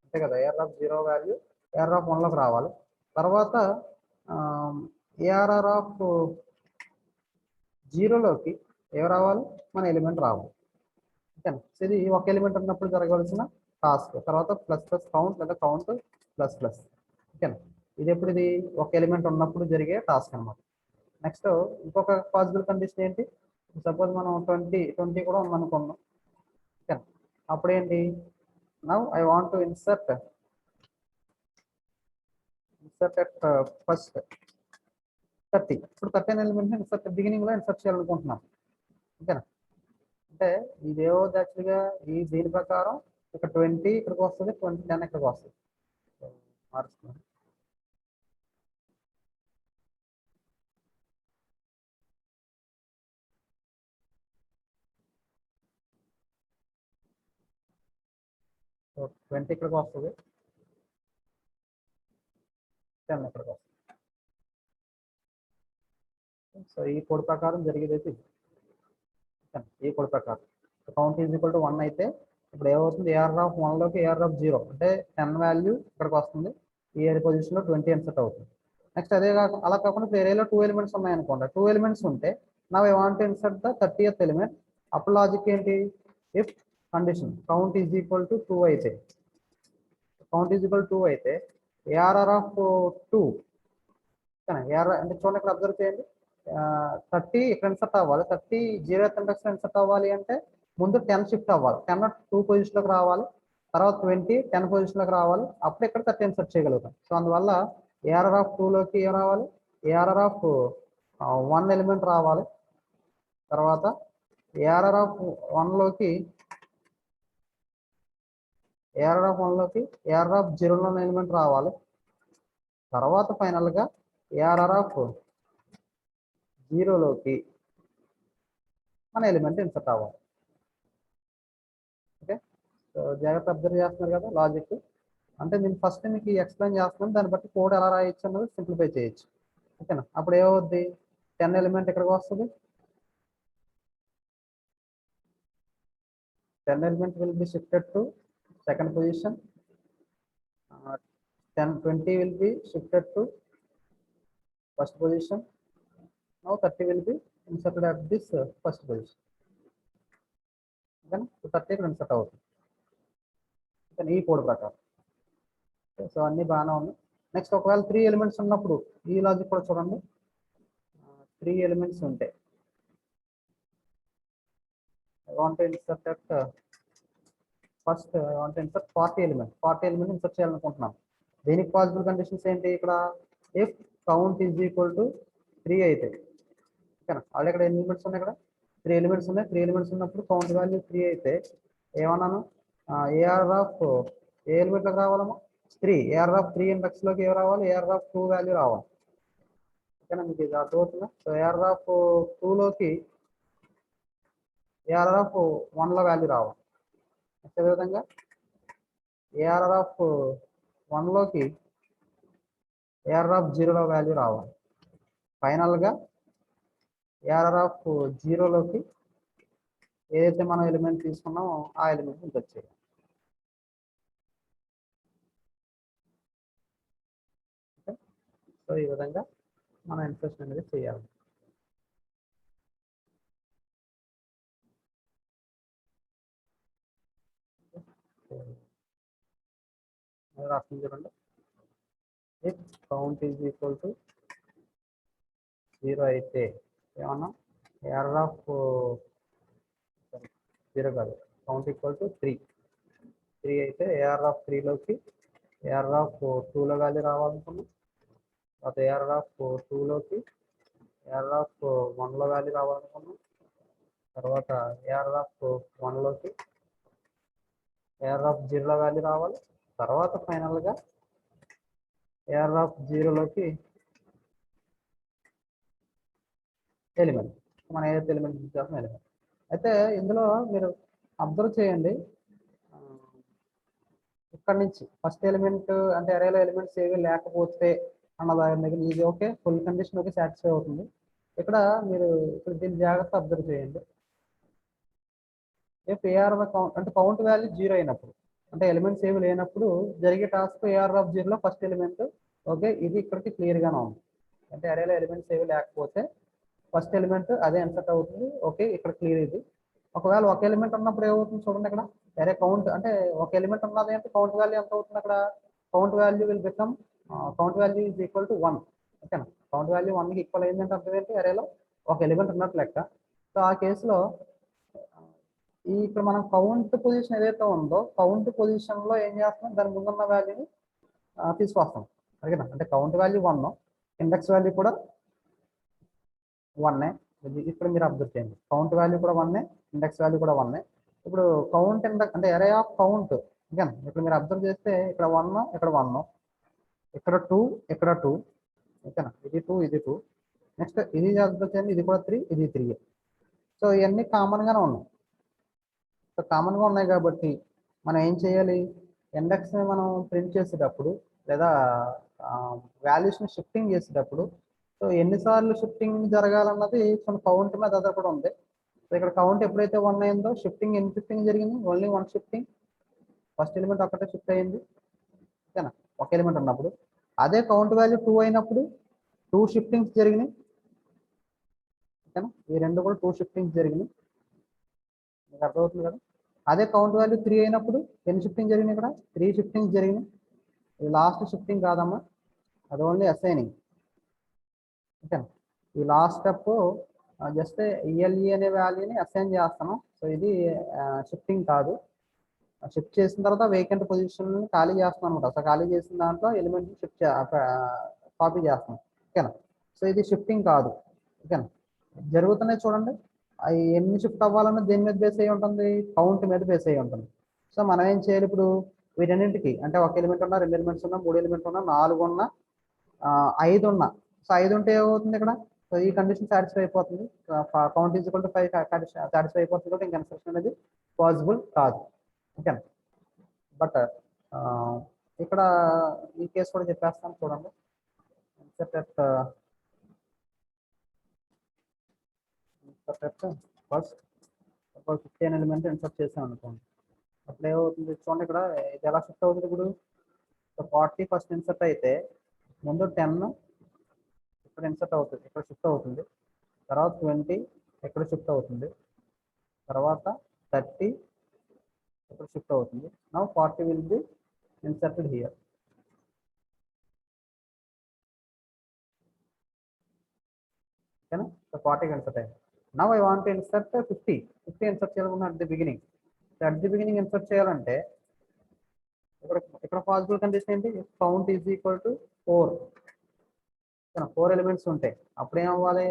Speaker 1: అంతే కదా. ARR of 0 value ARR of 1లోకి రావాలి. తర్వాత ఏఆర్ఆర్ ఆఫ్ 0లోకి ఏం రావాలి? మన ఎలిమెంట్ రావాలి, ఓకేనా. ఇది ఒక ఎలిమెంట్ ఉన్నప్పుడు జరగవలసిన టాస్క్. తర్వాత ప్లస్ ప్లస్ కౌంట్ లేదా కౌంట్ ప్లస్ ప్లస్, ఓకేనా. ఇది ఎప్పుడు? ఇది ఒక ఎలిమెంట్ ఉన్నప్పుడు జరిగే టాస్క్ అనమాట. నెక్స్ట్ ఇంకొక పాసిబుల్ కండిషన్ ఏంటి? సపోజ్ మనం 20 కూడా ఉందనుకున్నాం, ఓకే. అప్పుడేంటి? Now I want to insert at first 30. ఇప్పుడు 30 ఎలిమెంట్ ఇన్సర్ట్ బిగినింగ్ లో ఇన్సర్ట్ చేయాలనుకుంటున్నాం, ఓకేనా. అంటే ఇదేవో యాక్చువల్గా ఈ దీని ప్రకారం ఇక్కడ 20 ఇక్కడికి వస్తుంది, 10 ఇక్కడికి వస్తుంది. మారుస్తున్నాం. సో 20 ఇక్కడికి వస్తుంది, 10 ఇక్కడికి వస్తుంది. సో ఈ కోడ్ ప్రకారం జరిగేది ఈ కోడ్ ప్రకారం కౌంట్ ఈజ్ ఈక్వల్ టు 1 అయితే ఇప్పుడు ఏమవుతుంది? ఏఆర్ ఆఫ్ 1లోకి ఏఆర్ ఆఫ్ 0 అంటే 10 వాల్యూ ఇక్కడికి వస్తుంది, ఈ పొజిషన్లో 20 ఇన్సర్ట్ అవుతుంది. నెక్స్ట్ అదే అలా కాకుండా వేరేలో 2 ఎలిమెంట్స్ ఉన్నాయనుకోండి, 2 ఎలిమెంట్స్ ఉంటే నా I want to insert the 30th element. అప్పుడు లాజిక్ ఏంటి? If condition count is equal to 2 అయితే, కౌంట్ ఈజ్ ఈక్వల్ 2 అయితే ఏఆర్ఆర్ ఆఫ్ 2, ఏఆర్ఆర్ అంటే చూడండి ఇక్కడ అబ్జర్వ్ చేయండి, 30 ఇక్కడ ఇన్సర్ట్ అవ్వాలి, 30 0th ఇండెక్స్ ఇన్సర్ట్ అవ్వాలి అంటే ముందు 10 షిఫ్ట్ అవ్వాలి, 10 2 పొజిషన్లోకి రావాలి, తర్వాత 20 10 పొజిషన్లోకి రావాలి, అప్పుడు ఇక్కడ 30 ఇన్సర్ట్ చేయగలుగుతాం. సో అందువల్ల ఏఆర్ఆర్ ఆఫ్ 2లోకి ఏం రావాలి? ఏఆర్ఆర్ ఆఫ్ 1 ఎలిమెంట్ రావాలి. తర్వాత ఏఆర్ఆర్ ఆఫ్ 1లోకి ఏఆర్ఆర్ ఆఫ్ 0లో ఎలిమెంట్ రావాలి. తర్వాత ఫైనల్గా ఏఆర్ఆర్ ఆఫ్ 0లోకి మన ఎలిమెంట్ ఇన్సర్ట్ అవ్వాలి, ఓకే. సో జాగ్రత్త అబ్జర్వ్ చేస్తున్నారు కదా లాజిక్. అంటే నేను ఫస్ట్ మీకు ఎక్స్ప్లెయిన్ చేస్తున్నాను, దాన్ని బట్టి కోడ్ ఎలా రాయొచ్చు అన్నది సింప్లిఫై చేయొచ్చు, ఓకేనా. అప్పుడు ఏమవుద్ది? 10 ఎలిమెంట్ ఇక్కడికి వస్తుంది, 10 element will be shifted to second position, 20 will be shifted to first position. Now 30 will be inserted at this first position. Then 30 will insert out. Then ఈ కోడ్ ప్రకారం. సో అన్ని బాగానే ఉన్నాయి. నెక్స్ట్ ఒకవేళ 3 ఎలిమెంట్స్ ఉన్నప్పుడు ఈ లాజిక్ కూడా చూడండి. 3 ఎలిమెంట్స్ ఉంటాయి. I want to insert at first I want to insert 40 element insert చేయాలనుకుంటున్నాం. దీనికి పాసిబుల్ కండిషన్స్ ఏంటి? ఇక్కడ if count is equal to 3 అయితే, ఓకేనా. ఆల్రెడీ ఇక్కడ ఎన్ని ఎలిమెంట్స్ ఉన్నాయి? ఇక్కడ 3 ఎలిమెంట్స్ ఉన్నాయి. 3 ఎలిమెంట్స్ ఉన్నప్పుడు కౌంట్ వాల్యూ 3 అయితే ఏమన్నాను? ఏఆర్ ఆఫ్ ఏ ఎలిమెంట్లోకి రావాలమ్మా? 3. ఏఆర్ ఆఫ్ 3 ఇండెక్స్లోకి ఏం రావాలి? ఏఆర్ ఆఫ్ 2 వాల్యూ రావాలి, ఓకేనా. మీకు ఇది అర్థమవుతుందా? సో ఏఆర్ ఆఫ్ 2లోకి ఏఆర్ ఆఫ్ 1లో వాల్యూ రావాలి. అదేవిధంగా ఏఆర్ ఆఫ్ 1లోకి ఏఆర్ ఆఫ్ 0లో వాల్యూ రావాలి. ఫైనల్గా ఏఆర్ ఆఫ్ 0లోకి ఏదైతే మనం ఎలిమెంట్ తీసుకున్నామో ఆ ఎలిమెంట్ ఇన్సర్ట్ చేయాలి. సో ఈ విధంగా మనం ఇన్సర్షన్ అనేది చేయాలి. రాస్తుంది చూడండి. If count is equal to 0 అయితే ఏమన్నా? ఏఆర్ ఆఫ్ 0 కాదు, కౌంట్ ఈక్వల్ టు 3 అయితే ఏఆర్ ఆఫ్ 3లోకి ఏఆర్ ఆఫ్ 2లో వాల్యూ రావాలనుకున్నాం. తర్వాత ఏఆర్ ఆఫ్ 2లోకి ఏఆర్ ఆఫ్ 1లో వాల్యూ రావాలనుకున్నాం. తర్వాత ఏఆర్ ఆఫ్ 1లోకి ఏఆర్ ఆఫ్ 0లో వాల్యూ రావాలి. తర్వాత ఫైనల్గా ఏఆర్ ఆఫ్ 0లోకి ఎలిమెంట్, మనం ఏదైతే ఎలిమెంట్ చేస్తాం ఎలిమెంట్. అయితే ఇందులో మీరు అబ్జర్వ్ చేయండి, ఇక్కడ నుంచి ఫస్ట్ ఎలిమెంట్ అంటే అరేలో ఎలిమెంట్స్ ఏవి లేకపోతే అన్న దాని దగ్గర ఇది okay, full condition okay, satisfy అవుతుంది. ఇక్కడ మీరు ఇక్కడ దీన్ని జాగ్రత్త అబ్జర్వ్ చేయండి. ఇఫ్ ఏఆర్ కౌంట్ అంటే కౌంట్ వాల్యూ 0 అయినప్పుడు, అంటే ఎలిమెంట్స్ ఏమి లేనప్పుడు జరిగే టాస్క్ ఏఆర్ ఆఫ్ 0లో ఫస్ట్ ఎలిమెంట్ ఓకే, ఇది ఇక్కడికి క్లియర్గానే ఉంది. అంటే అరేలో ఎలిమెంట్స్ ఏవి లేకపోతే ఫస్ట్ ఎలిమెంట్ అదే ఇన్సర్ట్ అవుతుంది. ఓకే, ఇక్కడ క్లియర్ ఇది. ఒకవేళ ఒక ఎలిమెంట్ ఉన్నప్పుడు ఏమవుతుంది చూడండి, ఇక్కడ అరే కౌంట్ అంటే ఒక ఎలిమెంట్ ఉన్నది అంటే కౌంట్ వాల్యూ ఎంత అవుతుంది, అక్కడ count value will become count value is equal to 1. ఓకేనా, కౌంట్ వాల్యూ 1కి ఈక్వల్ అయిందంటే అర్థం ఏంటి, అరేలో ఒక ఎలిమెంట్ ఉన్నట్టు లెక్క. సో ఆ కేసులో ఈ ఇక్కడ మనం కౌంట్ పొజిషన్ ఏదైతే ఉందో కౌంట్ పొజిషన్లో ఏం చేస్తాం, దాని ముందున్న వాల్యూని తీసుకొస్తాం. ఓకేనా, అంటే కౌంట్ వాల్యూ 1, ఇండెక్స్ వాల్యూ కూడా 1. ఇక్కడ మీరు అబ్జర్వ్ చేయండి, కౌంట్ వాల్యూ కూడా 1, ఇండెక్స్ వాల్యూ కూడా 1. ఇప్పుడు కౌంట్ ఇండెక్స్ అంటే అరే ఆఫ్ కౌంట్. ఓకేనా, ఇప్పుడు మీరు అబ్జర్వ్ చేస్తే ఇక్కడ 1, ఇక్కడ 1, ఇక్కడ 2, ఇక్కడ 2. ఓకేనా, ఇది 2, ఇది 2. నెక్స్ట్ ఇది అబ్జర్వ్ చేయండి, ఇది కూడా 3, ఇది 3. సో ఇవన్నీ కామన్గానే ఉన్నాయి. సో కామన్గా ఉన్నాయి కాబట్టి మనం ఏం చేయాలి, ఇండెక్స్ని మనం ప్రింట్ చేసేటప్పుడు లేదా వాల్యూస్ని షిఫ్టింగ్ చేసేటప్పుడు సో ఎన్నిసార్లు షిఫ్టింగ్ జరగాలన్నది కొన్ని కౌంట్ మీద ఆధారపడి ఉంది. సో ఇక్కడ కౌంట్ ఎప్పుడైతే 1 అయిందో షిఫ్టింగ్ ఎన్ని షిఫ్టింగ్ జరిగింది, ఓన్లీ 1 షిఫ్టింగ్. ఫస్ట్ ఎలిమెంట్ ఒక్కటే షిఫ్ట్ అయ్యింది. ఓకేనా, ఒక ఎలిమెంట్ ఉన్నప్పుడు. అదే కౌంట్ వాల్యూ 2 అయినప్పుడు 2 షిఫ్టింగ్స్ జరిగినాయి. ఓకేనా, ఈ రెండు కూడా 2 షిఫ్టింగ్స్ జరిగినాయి. మీకు అర్థమవుతుంది కదా. అదే కౌంట్ వాల్యూ 3 అయినప్పుడు ఎన్ని షిఫ్టింగ్ జరిగినాయి, ఇక్కడ 3 షిఫ్టింగ్స్ జరిగినాయి. ఇది లాస్ట్ షిఫ్టింగ్ కాదమ్మా, అది ఓన్లీ అసైనింగ్. ఓకేనా, ఈ లాస్ట్ స్టెప్ జస్ట్ ఈఎల్ఈ అనే వాల్యూని అసైన్ చేస్తాను. సో ఇది షిఫ్టింగ్ కాదు. షిఫ్ట్ చేసిన తర్వాత వేకెంట్ పొజిషన్ ఖాళీ చేస్తాం అనమాట. సో ఖాళీ చేసిన దాంట్లో ఎలిమెంట్ షిఫ్ట్ కాపీ చేస్తాం. ఓకేనా, సో ఇది షిఫ్టింగ్ కాదు. ఓకేనా, జరుగుతున్నాయి చూడండి, అవి ఎన్ని షిఫ్ట్ అవ్వాలన్నా దేని మీద బేస్ అయ్యి ఉంటుంది, కౌంట్ మీద బేస్ అయ్యి ఉంటుంది. సో మనం ఏం చేయాలి ఇప్పుడు, వీటన్నింటికి అంటే ఒక ఎలిమెంట్ ఉన్నా, 2 ఎలిమెంట్స్ ఉన్నా, 3 ఎలిమెంట్స్ ఉన్నా, 4 ఉన్నా, 5 ఉన్నా, సో 5 ఉంటే ఏమవుతుంది ఇక్కడ, సో ఈ కండిషన్ సాటిస్ఫై అయిపోతుంది. Count is equal to 5 satisfy అయిపోతుంది కాబట్టి ఇంకా ఇన్సర్షన్ అనేది పాసిబుల్ కాదు. ఓకేనా, బట్ ఇక్కడ ఈ కేసు కూడా చెప్పేస్తాను చూడండి. ఇన్సర్ట్ ఫస్ట్ 15 ఎలిమెంట్ ఇన్సర్ట్ చేసాం అనుకోండి, అప్పుడు ఏమవుతుంది చూడండి, ఇక్కడ ఇది ఎలా షిఫ్ట్ అవుతుంది ఇప్పుడు. సో 40 ఫస్ట్ ఇన్సర్ట్ అయితే ముందు 10 ఇక్కడ ఇన్సర్ట్ అవుతుంది, ఇక్కడ షిఫ్ట్ అవుతుంది. తర్వాత 20 ఇక్కడ షిఫ్ట్ అవుతుంది. తర్వాత 30 ఇక్కడ షిఫ్ట్ అవుతుంది. Now 40 will be inserted here. ఓకేనా, సో 40 ఇన్సర్ట్ అయింది. Now I want to insert 50 insert చేయాలనుకున్నా at the beginning. At the beginning insert చేయాలంటే ఇక్కడ పాసిబుల్ కండిషన్ ఏంటి, count is equal to 4. 4 elements ఉంటాయి, అప్పుడు ఏం అవ్వాలి,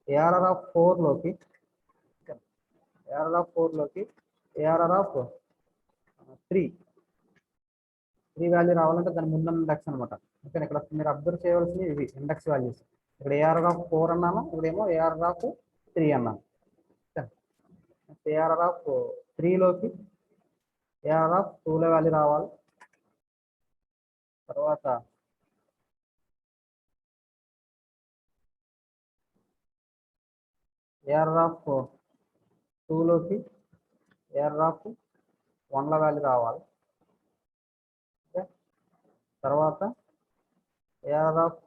Speaker 1: ఏఆర్ఆర్ ఆఫ్ 4లోకి ఏఆర్ఆర్ ఆఫ్ 4లోకి ఏఆర్ఆర్ ఆఫ్ 3 వాల్యూ రావాలంటే దాని ముందు ఇండెక్స్ అనమాట. ఓకే, ఇక్కడ మీరు అబ్జర్వ్ చేయవలసినవి ఇవి ఇండెక్స్ వాల్యూస్. ఇక్కడ ఏఆర్ఆర్ ఆఫ్ 4 అన్నాను, ఇప్పుడేమో ఏఆర్ఆర్ ఆఫ్ 3 అన్నాను. ఏఆర్ఆర్ ఆఫ్ 3లోకి ఏఆర్ఆర్ ఆఫ్ 2లో వాల్యూ రావాలి. తర్వాత ఏఆర్ఆర్ ఆఫ్ 2లోకి ఏఆర్ఆర్ ఆఫ్ 1లో వాల్యూ రావాలి. ఓకే, తర్వాత ఏఆర్ఆర్ ఆఫ్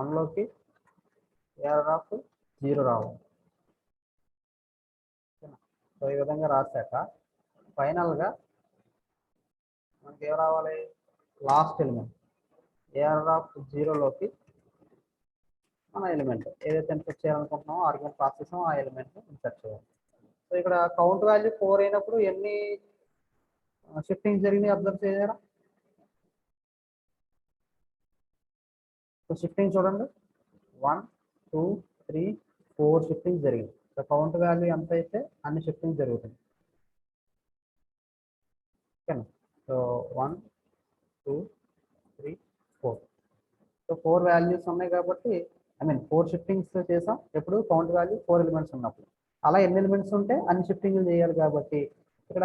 Speaker 1: 1లోకి ఏఆర్ఆర్ ఆఫ్ 0 రావాలి. సో ఈ విధంగా రాశాక ఫైనల్గా మనకి ఏం రావాలి, లాస్ట్ ఎలిమెంట్ ఏఆర్ఆర్ ఆఫ్ 0లోకి మన ఎలిమెంట్ ఏదైతే ఇన్సర్ట్ చేయాలనుకుంటున్నామో ఆర్గ్యుమెంట్ పాస్ చేసామో ఆ ఎలిమెంట్ ఇన్సర్ట్ చేయాలి. సో ఇక్కడ కౌంట్ వాల్యూ 4 అయినప్పుడు ఎన్ని షిఫ్టింగ్ జరిగినాయి అబ్జర్వ్ చేయారా. సో షిఫ్టింగ్ చూడండి, 1 2 3 4 షిఫ్టింగ్ జరిగింది. సో కౌంట్ వాల్యూ ఎంత అయితే అన్ని షిఫ్టింగ్ జరుగుతుంది. ఓకేనా? సో 1 2 3 4. సో 4 వాల్యూస్ ఉన్నాయి కాబట్టి ఫోర్ షిఫ్టింగ్స్ చేసాం ఎప్పుడు కౌంట్ వాల్యూ 4 ఎలిమెంట్స్ ఉన్నప్పుడు. అలా ఎన్ని ఎలిమెంట్స్ ఉంటే అన్ని షిఫ్టింగ్లు చేయాలి కాబట్టి ఇక్కడ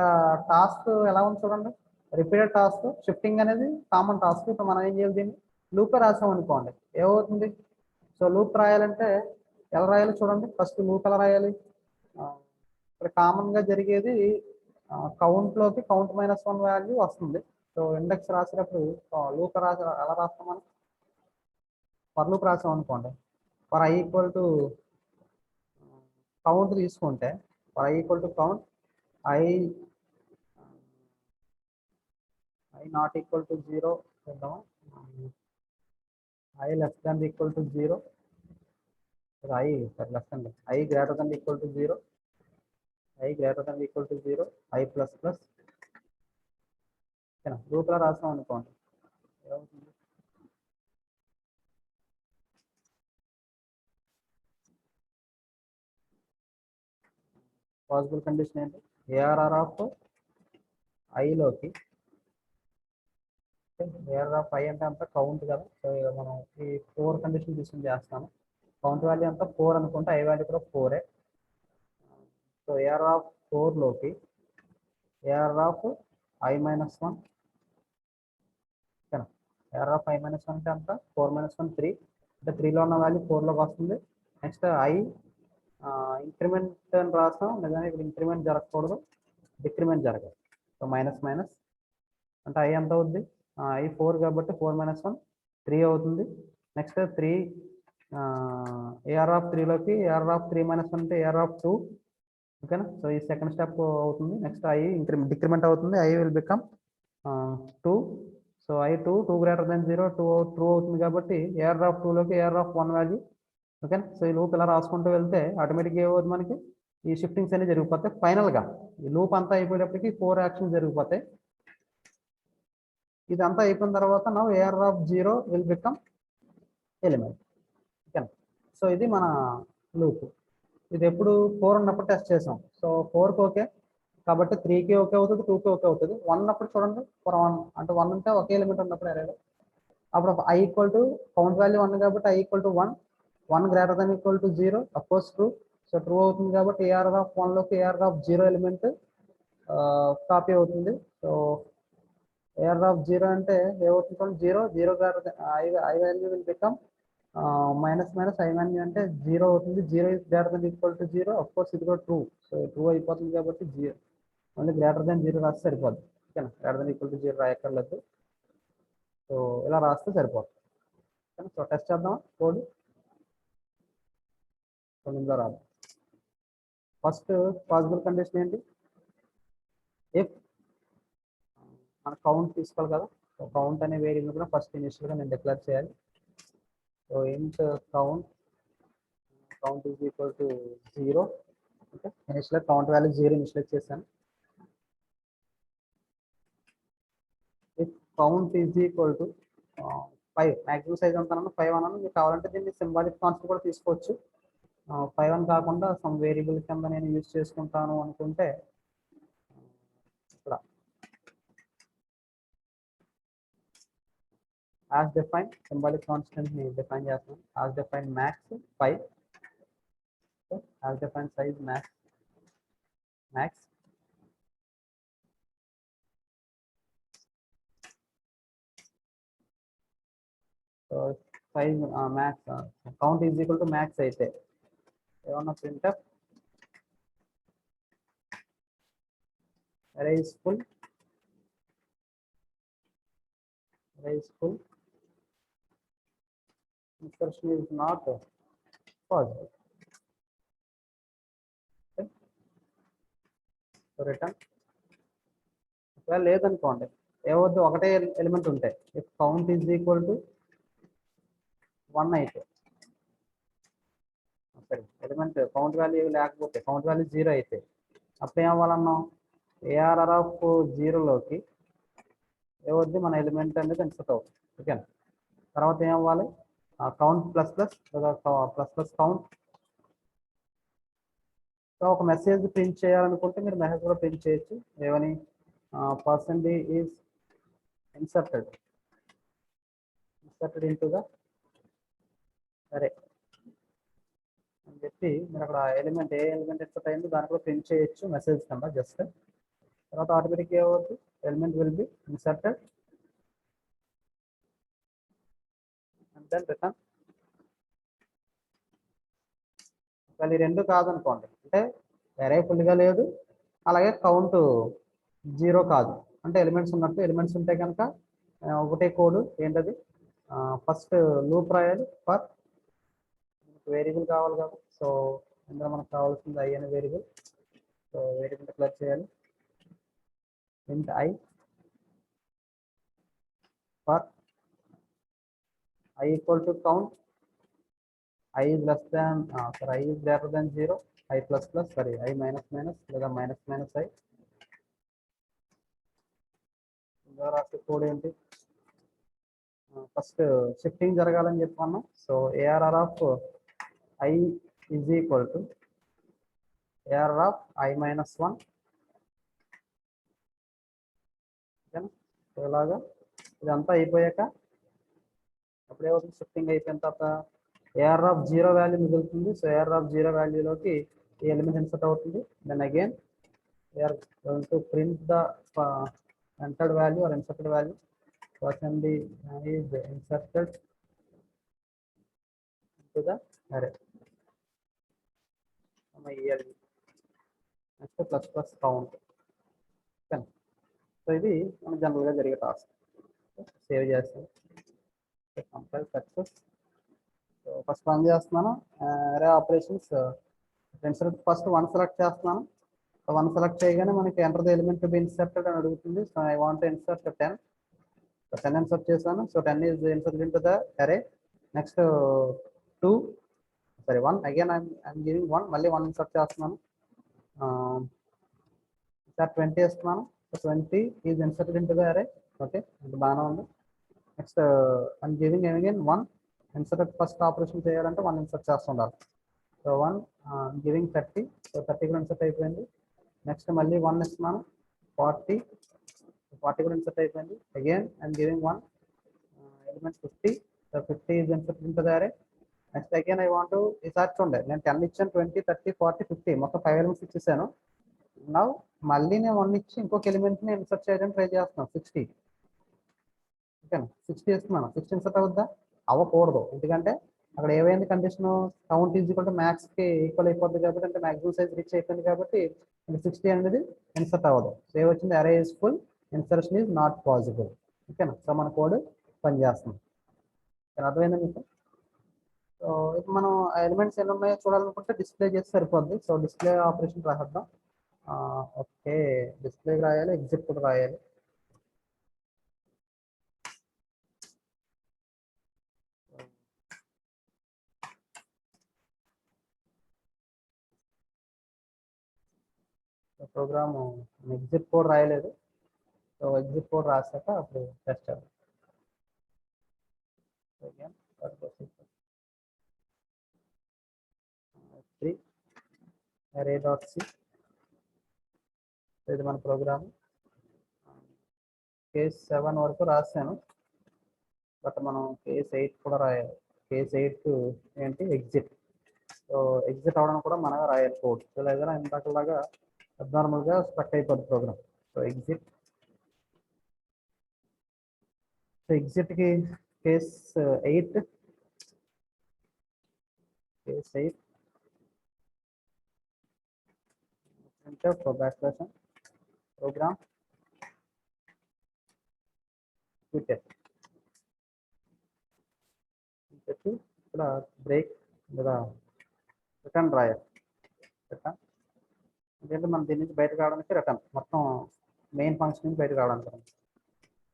Speaker 1: టాస్క్ ఎలా ఉంది చూడండి. రిపీటెడ్ టాస్క్ షిఫ్టింగ్ అనేది కామన్ టాస్క్. ఇప్పుడు మనం ఏం చేయాలి, దీన్ని లూప్ రాసాం అనుకోండి ఏమవుతుంది. సో లూప్ రాయాలంటే ఎలా రాయాలి చూడండి. ఫస్ట్ లూప్ ఎలా రాయాలి, ఇక్కడ కామన్గా జరిగేది కౌంట్లోకి కౌంట్ -1 వాల్యూ వస్తుంది. సో ఇండెక్స్ రాసేటప్పుడు లూప్ ఎలా రాస్తాం మనం, ఫర్ లూప్ రాసాం అనుకోండి. For i equal to count తీసుకుంటే for i equal to count i not equal to 0 చేద్దామా, i less than equal to 0, i less than i greater than equal to 0, i greater than equal to 0, i plus plus. ఓకేనా? లూప్లో రాసాం అనుకోండి ఏమవుతుంది, possible condition ఏంటి, ARR of ఐలోకి ARR of I అంటే అంత count కదా. సో మనం ఈ 4 కండిషన్ తీసుకుని చేస్తాము. కౌంట్ వాల్యూ అంతా 4 అనుకుంటే ఐ వాల్యూ కూడా 4. సో ఏఆర్ఆర్ ఆఫ్ 4లోకి ఏఆర్ఆర్ ఆఫ్ i-1. ఓకేనా? ఏఆర్ఆర్ ఆఫ్ i-1 అంటే అంత 4 - 1 3, అంటే 3లో ఉన్న వాల్యూ 4లోకి వస్తుంది. నెక్స్ట్ ఐ ఇంక్రిమెంట్ అని రాస్తాం, నిజంగా ఇక్కడ ఇంక్రిమెంట్ జరగకూడదు, డిక్రిమెంట్ జరగదు. సో మైనస్ మైనస్ అంటే ఐ ఎంత అవుద్ది, ఐ 4 కాబట్టి 4 - 1 3 అవుతుంది. నెక్స్ట్ 3 ఏఆర్ ఆఫ్ 3లోకి ఏఆర్ ఆఫ్ 3 - 1 అంటే ఏఆర్ ఆఫ్ 2. ఓకేనా? సో ఈ సెకండ్ స్టెప్ అవుతుంది. నెక్స్ట్ ఐ డిక్రిమెంట్ అవుతుంది, i will become 2. So i 2 greater than 0 2 అవుతుంది కాబట్టి ఏఆర్ ఆఫ్ 2లోకి ఏఆర్ ఆఫ్ 1 వాల్యూ. ఓకేనా? సో ఈ లూప్ ఇలా రాసుకుంటూ వెళ్తే ఆటోమేటిక్గా ఏమవుతుంది, మనకి ఈ షిఫ్టింగ్స్ అన్ని జరిగిపోతాయి. ఫైనల్గా ఈ లూప్ అంతా అయిపోయేటప్పటికి 4 యాక్షన్స్ జరిగిపోతాయి. ఇదంతా అయిపోయిన తర్వాత now AR of 0 will become element. ఓకేనా? సో ఇది మన లూప్. ఇది ఎప్పుడు 4 ఉన్నప్పుడు టెస్ట్ చేసాం. సో 4కి ఓకే కాబట్టి 3కి ఓకే అవుతుంది, 2కి ఓకే అవుతుంది. 1 ఉన్నప్పుడు చూడండి, ఫర్ 1 అంటే 1 ఉంటే ఒకే ఎలిమెంట్ ఉన్నప్పుడు అరేలో అప్పుడు i equal to count value 1 కాబట్టి i equal to 1 greater than equal to 0 of course true. So true అవుతుంది కాబట్టి ఏఆర్ ఆఫ్ 1లోకి ఏఆర్ ఆఫ్ 0 ఎలిమెంట్ కాపీ అవుతుంది. సో ఏఆర్ ఆఫ్ 0 అంటే ఏమవుతుంది, 0 greater than i value will become minus i value అంటే 0 అవుతుంది. 0 is greater than equal to 0, of course ఇది కూడా ట్రూ. సో ట్రూ అయిపోతుంది కాబట్టి 0 ఓన్లీ గ్రేటర్ దాన్ 0 రాస్తే సరిపోద్ది. ఓకేనా? గ్రేటర్ దాన్ ఈక్వల్ టు 0 రాయక్కర్లేదు. సో ఇలా రాస్తే సరిపోతుంది. సో టెస్ట్ చేద్దాం కోడ్. ఇందులో రాదు. ఫస్ట్ పాసిబుల్ కండిషన్ ఏంటి, ఇఫ్ మన కౌంట్ తీసుకోవాలి కదా. సో కౌంట్ అనే వేరియబుల్ కూడా ఫస్ట్ ఇనిషియల్గా నేను డిక్లేర్ చేయాలి. So int count is equal to 0. Okay, initial count value 0 initialize చేశాను. If count is equal to 5, maximum size అంతా 5 అన్నాను. మీకు కావాలంటే దీన్ని సింబాలిక్ కాన్స్టెంట్ కూడా తీసుకోవచ్చు. 5 అని కాకుండా సమ్ వేరియబుల్ కింద నేను యూజ్ చేసుకుంటాను అనుకుంటే ఇక్కడ as defined symbolic constant ని డిఫైన్ చేస్తాను. as defined max 5, as defined size max so size max count is equal to max అయితే ఏమన్నా printf array is full insertion is not possible. Okay, so return. ఒకవేళ లేదనుకోండి ఏవద్దు, ఒకటే element ఉంటాయి. If count is equal to 1 అయితే సరే, element count value లేకపోతే count value 0 అయితే అప్పుడు ఏమవ్వాలన్నాం, ఏఆర్ఆర్ ఆఫ్ 0లోకి ఏవద్దు మన ఎలిమెంట్ అనేది ఇన్సర్ట్ అవుతుంది. ఓకేనా? తర్వాత ఏమవ్వాలి, count plus plus count so ఒక మెసేజ్ ప్రింట్ చేయాలనుకుంటే మీరు మెసేజ్ కూడా ప్రింట్ చేయొచ్చు. ఏమని percentage is inserted into the array అని చెప్పి మీరు అక్కడ ఎలిమెంట్ ఏ ఎలిమెంట్ ఇన్సర్ట్ అయిందో దాని కూడా ప్రింట్ చేయొచ్చు మెసేజ్ కింద జస్ట్. తర్వాత ఆటోమేటిక్గా ఏమవుతుంది, element will be inserted and then return. ఒకవేళ ఈ రెండు కాదనుకోండి, అంటే అరే ఫుల్గా లేదు అలాగే కౌంట్ 0 కాదు అంటే ఎలిమెంట్స్ ఉన్నట్టు. ఎలిమెంట్స్ ఉంటే కనుక ఒకటే కోడ్ ఏంటది, ఫస్ట్ లూప్ రాయాలి ఫర్ వేరియబుల్ కావాలి కాబట్టి. సో ఇందులో మనకు కావాల్సింది ఐ అనే వేరియబుల్. సో వేరియబుల్ డిక్లేర్ చేయాలి ఇంట్ I for I equal to count, I is less than I is greater than 0, I plus plus I minus minus లేదా మైనస్ మైనస్ ఐ. ఇందులో రాసే కోడ్ ఏంటి, ఫస్ట్ షిఫ్టింగ్ జరగాలని చెప్పాను. So ARR of I is equal to ARR of I minus 1. ఓకేనా. So ఇలాగా ఇదంతా అయిపోయాక అప్పుడే షిఫ్టింగ్ అయిపోయిన తర్వాత ఏఆర్ ఆఫ్ 0 వాల్యూ మిగులుతుంది. సో ఏఆర్ ఆఫ్ 0 వాల్యూలోకి ఈ ఎలిమెంట్ ఇన్సర్ట్ అవుతుంది. Then again we're going to print the entered value or inserted value. Percentage is inserted into the array next plus plus count. So ఇది మనం జనరల్గా జరిగే task. Save చేస్తాం, compile success. So first run చేస్తున్నాను array operations. Insert first 1 select చేస్తున్నాను. 1 select చేయగానే మనకి enter the element to be inserted అని అడుగుతుంది. So I want to insert 10. So 10 insert చేశాను. So 10 is inserted into the array. Next 1 again I'm giving 1, మళ్ళీ 1 insert చేస్తున్నాను. Sir 20 వేస్తున్నాను. So 20 is inserted into the array. Okay, అది బాగానే ఉంది. Next I'm giving again 1 insert. First operation చేయాలంటే 1 insert చేస్తుండాలి. So 1 giving 30. So 30 కూడా ఇన్సర్ట్ అయిపోయింది. నెక్స్ట్ మళ్ళీ 1 ఇస్తున్నాను 40. 40 కూడా ఇన్సర్ట్ అయిపోయింది. Again I'm giving 1 element 50. So 50 is insert into the array. Next again I want ఈసారి చూడండి నేను 10 ఇచ్చాను, 20, 30, 40, 50 మొత్తం 5 ఎలిమెంట్స్ ఇచ్చేసాను. నౌ మళ్ళీ నేను 1 ఇచ్చి ఇంకొక ఎలిమెంట్ని ఇన్సర్ట్ చేయడానికి ట్రై చేస్తున్నాను 60. ఓకేనా, 60 ఇస్తున్నాను. 60 ఇన్సర్ట్ అవుద్దా, అవ్వకూడదు. ఎందుకంటే అక్కడ ఏమైంది condition, count is equal to మ్యాక్స్కి ఈక్వల్ అయిపోద్ది కాబట్టి, అంటే మ్యాక్సిమం సైజ్ రీచ్ అయిపోయింది కాబట్టి 60 అనేది ఇన్సర్ట్ అవ్వదు. సో ఏమొచ్చింది, అరే is full, insertion is not possible. ఓకేనా. సో మన కోడ్ పనిచేస్తుంది. అర్థమైందా మీకు. సో ఇప్పుడు మనం ఎలిమెంట్స్ ఎన్ని ఉన్నాయో చూడాలనుకుంటే డిస్ప్లే చేసి సరిపోద్ది. సో డిస్ప్లే ఆపరేషన్ రాసేద్దాం. ఓకే, డిస్ప్లే రాయాలి, ఎగ్జిట్ కూడా రాయాలి. ప్రోగ్రాము ఎగ్జిట్ కోడ్ రాయలేదు. సో ఎగ్జిట్ కోడ్ రాసాక అప్పుడు టెస్ట్ చేద్దాం. array.c ఇది మన ప్రోగ్రామ్. కేస్ 7 వరకు రాశాను, బట్ మనం కేస్ 8 కూడా రాయాలి. కేస్ 8 ఏంటి, ఎగ్జిట్. సో ఎగ్జిట్ అవడం కూడా మనమే రాయాలి కోడ్. సో లేదా ఇంతకులాగా అబ్నార్మల్గా స్ట్రక్ అయిపోద్ది ప్రోగ్రామ్. So exit. సో ఎగ్జిట్కి కేస్ 8 ప్రోగ్రామ్ చెప్పి ఇక్కడ బ్రేక్ లేదా రిటర్న్ రాయాలి. రిటర్న్ ఎందుకంటే మనం దీని నుంచి బయటకు రావడానికి రిటర్న్, మొత్తం మెయిన్ ఫంక్షన్ నుంచి బయటకు రావడానికి.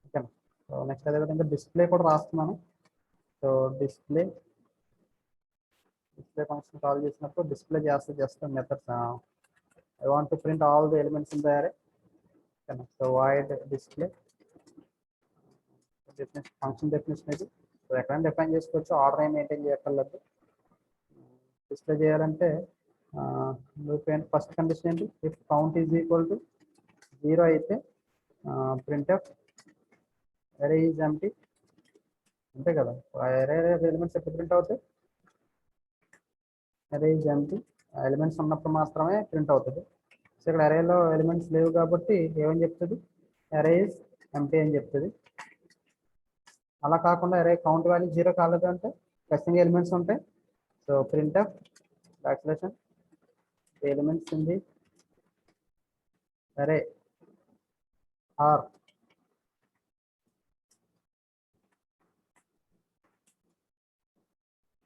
Speaker 1: ఓకేనా. సో నెక్స్ట్ అదేవిధంగా డిస్ప్లే కూడా రాస్తున్నాను. సో డిస్ప్లే ఫంక్షన్ కాల్ చేసినప్పుడు డిస్ప్లే చేస్తే just methods I want to print all the elements in the array. So void display function definition ఇది. సో ఎక్కడైనా డిఫైన్ చేసుకోవచ్చు, ఆర్డర్ ఏం మెయింటైన్ చేయక్కర్లేదు. డిస్ప్లే చేయాలంటే లూప్ ఏంటి, ఫస్ట్ కండిషన్ ఏంటి, if count is equal to 0 అయితే ప్రింట్ఎఫ్ అరే ఈజ్ ఎంప్టీ, అంతే కదా. అరే ఎలిమెంట్స్ ఎప్పుడు ప్రింట్ అవుతాయి, అరే ఈజ్ ఎంప్టీ, ఎలిమెంట్స్ ఉన్నప్పుడు మాత్రమే ప్రింట్ అవుతుంది. సో ఇక్కడ అరేలో ఎలిమెంట్స్ లేవు కాబట్టి ఏమని చెప్తుంది, అరే ఈజ్ ఎంప్టీ అని చెప్తుంది. అలా కాకుండా అరే కౌంట్ వాల్యూ 0 కాలేదు అంటే ఖచ్చితంగా ఎలిమెంట్స్ ఉంటాయి. సో ప్రింట్ఎఫ్ బ్యాక్స్లాషన్ ఎలిమెంట్స్ ఉంది అరే ఆర్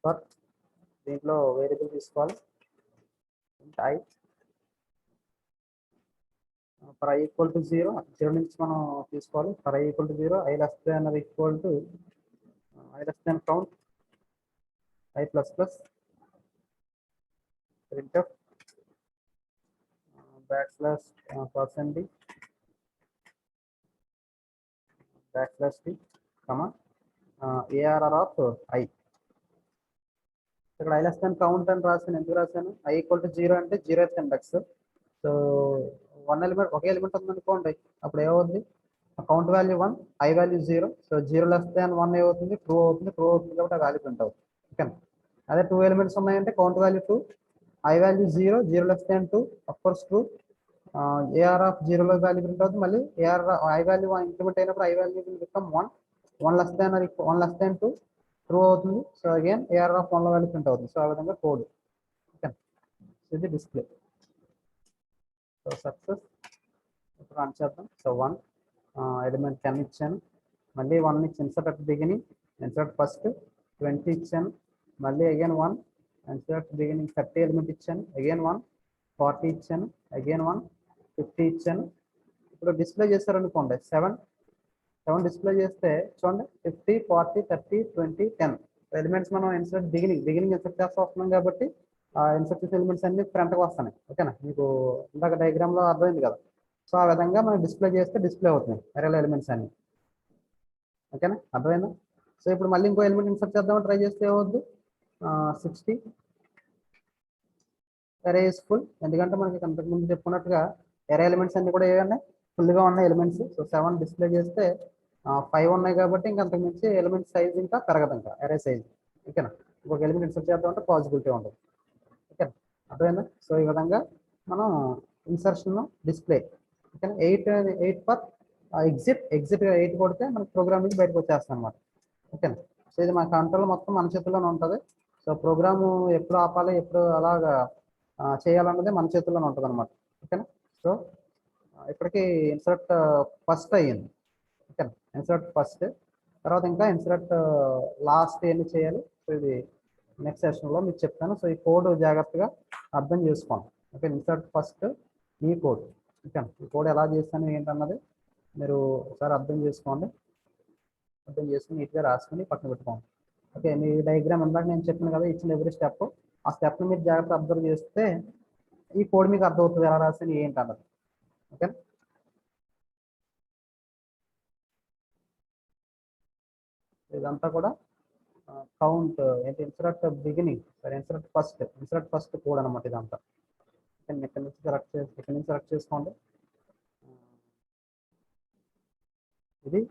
Speaker 1: ఫర్, దీంట్లో వేరియబుల్ తీసుకోవాలి i for i equal to 0, 0 నుంచి మనం తీసుకోవాలి. For i equal to 0, i less than or equal to i less than count i plus plus printf backslash %d backslash d comma ARR of i. ఇక్కడ i less than count అని రాశాను, ఎందుకు రాశాను, i equal to 0 అంటే 0th index. So 1 element, ఒకే element ఉందనుకోండి, అప్పుడు ఏమవుతుంది, count value 1, i value 0. So 0 less than 1 ఏమవుతుంది, ట్రూ అవుతుంది. ట్రూ అవుతుంది కాబట్టి ఆ వాల్యూ ప్రింట్ అవుతుంది. ఓకే, అదే 2 ఎలిమెంట్స్ ఉన్నాయంటే count value 2, i value 0, 0 less than 2, of course true. AR of 0 లో వాల్యూ ప్రింట్ అవుతుంది. మళ్ళీ i వాల్యూ ఇంక్రిమెంట్ అయినప్పుడు i value will become 1, 1 less than 1 less than 2 true అవుతుంది. సో అగైన్ AR ఆఫ్ 1 లో value print అవుతుంది. So ఆ విధంగా code. Okay, ఇది డిస్ప్లే. సో సక్సెస్ రన్ చేద్దాం. సో 1 ఎలిమెంట్ 10 ఇచ్చాను, మళ్ళీ 1 ఇచ్చి insert at beginning, insert first 20 ఇచ్చాను, మళ్ళీ అగైన్ 1 ఇన్సర్ట్ బిగినింగ్ 30 ఎలిమెంట్ ఇచ్చాను, అగైన్ 1 40 ఇచ్చాను, అగైన్ 1 50 ఇచ్చాను. ఇప్పుడు డిస్ప్లే చేశారనుకోండి 7 డిస్ప్లే చేస్తే చూడండి 50, 40, 30, 20, 10 ఎలిమెంట్స్ మనం ఇన్సర్ట్ బిగినింగ్ ఇన్సర్ట్ చేస్తూ వస్తున్నాం కాబట్టి ఆ ఇన్సర్ట్ చేసే ఎలిమెంట్స్ అన్ని ఫ్రంట్కి వస్తున్నాయి. ఓకేనా, మీకు ఇందాక డయాగ్రామ్లో అర్థమైంది కదా. సో ఆ విధంగా మనం డిస్ప్లే చేస్తే డిస్ప్లే అవుతుంది అరేలో ఎలిమెంట్స్ అన్ని. ఓకేనా, అర్థమైందా. సో ఇప్పుడు మళ్ళీ ఇంకో ఎలిమెంట్ ఇన్సర్ట్ చేద్దామని ట్రై చేస్తే ఏమవుద్ది, 60 అరే ఇస్ ఫుల్. ఎందుకంటే మనకి అంతకుముందు చెప్పుకున్నట్టుగా అరే ఎలిమెంట్స్ అన్ని కూడా ఏమన్నా ఫుల్గా ఉన్నాయి ఎలిమెంట్స్. సో 7 డిస్ప్లే చేస్తే 5 ఉన్నాయి కాబట్టి ఇంకా అంతకుమించి ఎలిమెంట్ సైజ్ ఇంకా పెరగదు, ఇంకా అరే సైజ్. ఓకేనా, ఇంకొక ఎలిమెంట్ ఇన్సర్ట్ చేద్దామంటే పాసిబిలిటీ ఉండదు. ఓకే, అర్థమైందా. సో ఈ విధంగా మనం ఇన్సర్షన్ డిస్ప్లే. ఓకేనా, 8 ఫర్ ఎగ్జిట్ 8 కొడితే మనకి ప్రోగ్రామ్ నుంచి బయటకు వచ్చేస్తాం అనమాట. ఓకేనా, సో ఇది మన కంట్రోల్ మొత్తం మన చేతుల్లోనే ఉంటుంది. సో ప్రోగ్రాము ఎప్పుడు ఆపాలి, ఎప్పుడు అలాగా చేయాలన్నది మన చేతుల్లోనే ఉంటుంది అనమాట. ఓకేనా, సో ఇప్పటికి ఇన్సర్ట్ ఫస్ట్ అయ్యింది. ఓకేనా, ఇన్సర్ట్ ఫస్ట్ తర్వాత ఇంకా ఇన్సర్ట్ లాస్ట్ ఎన్ని చేయాలి, సో ఇది నెక్స్ట్ సెషన్లో మీకు చెప్తాను. సో ఈ కోడ్ జాగ్రత్తగా అర్థం చేసుకోండి. ఓకే, ఇన్సర్ట్ ఫస్ట్ ఈ కోడ్. ఓకే, ఈ కోడ్ ఎలా చేస్తాను ఏంటన్నది మీరు ఒకసారి అర్థం చేసుకోండి. అర్థం చేసుకుని నీట్గా రాసుకుని పక్కన పెట్టుకోండి. ఓకే, మీ డయాగ్రామ్ ఇందాక నేను చెప్పాను కదా, ఇచ్చిన ఎవ్రీ స్టెప్, ఆ స్టెప్ని మీరు జాగ్రత్త అబ్జర్వ్ చేస్తే ఈ కోడ్ మీకు అర్థమవుతుంది ఎలా రాసి ఏంటన్నది. ఓకే, ఇదంతా కూడా కౌంట్ ఏంటి, ఇన్సర్ట్ బిగినింగ్, సరే ఇన్సర్ట్ ఫస్ట్ కోడ్ అనమాట ఇదంతా. ఇక్కడ నుంచి సెలెక్ట్ చేసుకోండి. ఇది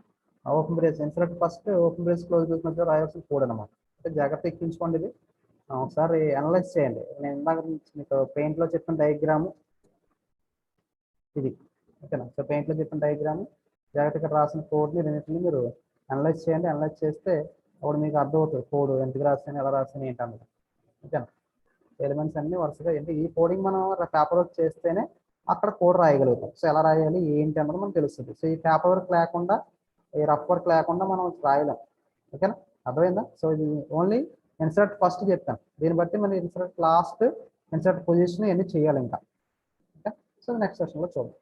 Speaker 1: open brace, insert first open brace close brace మధ్య రాయాల్సిన కోడ్ అనమాట. అంటే జాగ్రత్త ఎక్కించుకోండి. ఇది ఒకసారి అనలైజ్ చేయండి. నేను ఇందాక మీకు పెయింట్లో చెప్పిన డయాగ్రాము ఇది. ఓకేనా, సో పెయింట్లో చెప్పిన డయాగ్రాము జాగ్రత్తగా రాసిన కోడ్ని రెండింటిని మీరు అనలైజ్ చేయండి. అనలైజ్ చేస్తే అప్పుడు మీకు అర్థమవుతుంది కోడ్ ఎందుకు రాసాను, ఎలా రాసాను ఏంటన్నది. ఓకేనా, ఎలిమెంట్స్ అన్ని వరుసగా ఏంటి, ఈ కోడింగ్ మనం పేపర్ వర్క్ చేస్తేనే అక్కడ కోడ్ రాయగలుగుతాం. సో ఎలా రాయాలి ఏంటి అన్నది మనకు తెలుస్తుంది. సో ఈ పేపర్ వర్క్ లేకుండా, ఈ రఫ్ వర్క్ లేకుండా మనం రాయలేం. ఓకేనా, అర్థమైందా. సో ఇది ఓన్లీ ఇన్సర్ట్ ఫస్ట్ చెప్తాను, దీన్ని బట్టి మనం ఇన్సర్ట్ లాస్ట్, ఇన్సర్ట్ పొజిషన్ ఇవన్నీ చేయాలి ఇంకా. ఓకే, సో నెక్స్ట్ సెషన్లో చూద్దాం.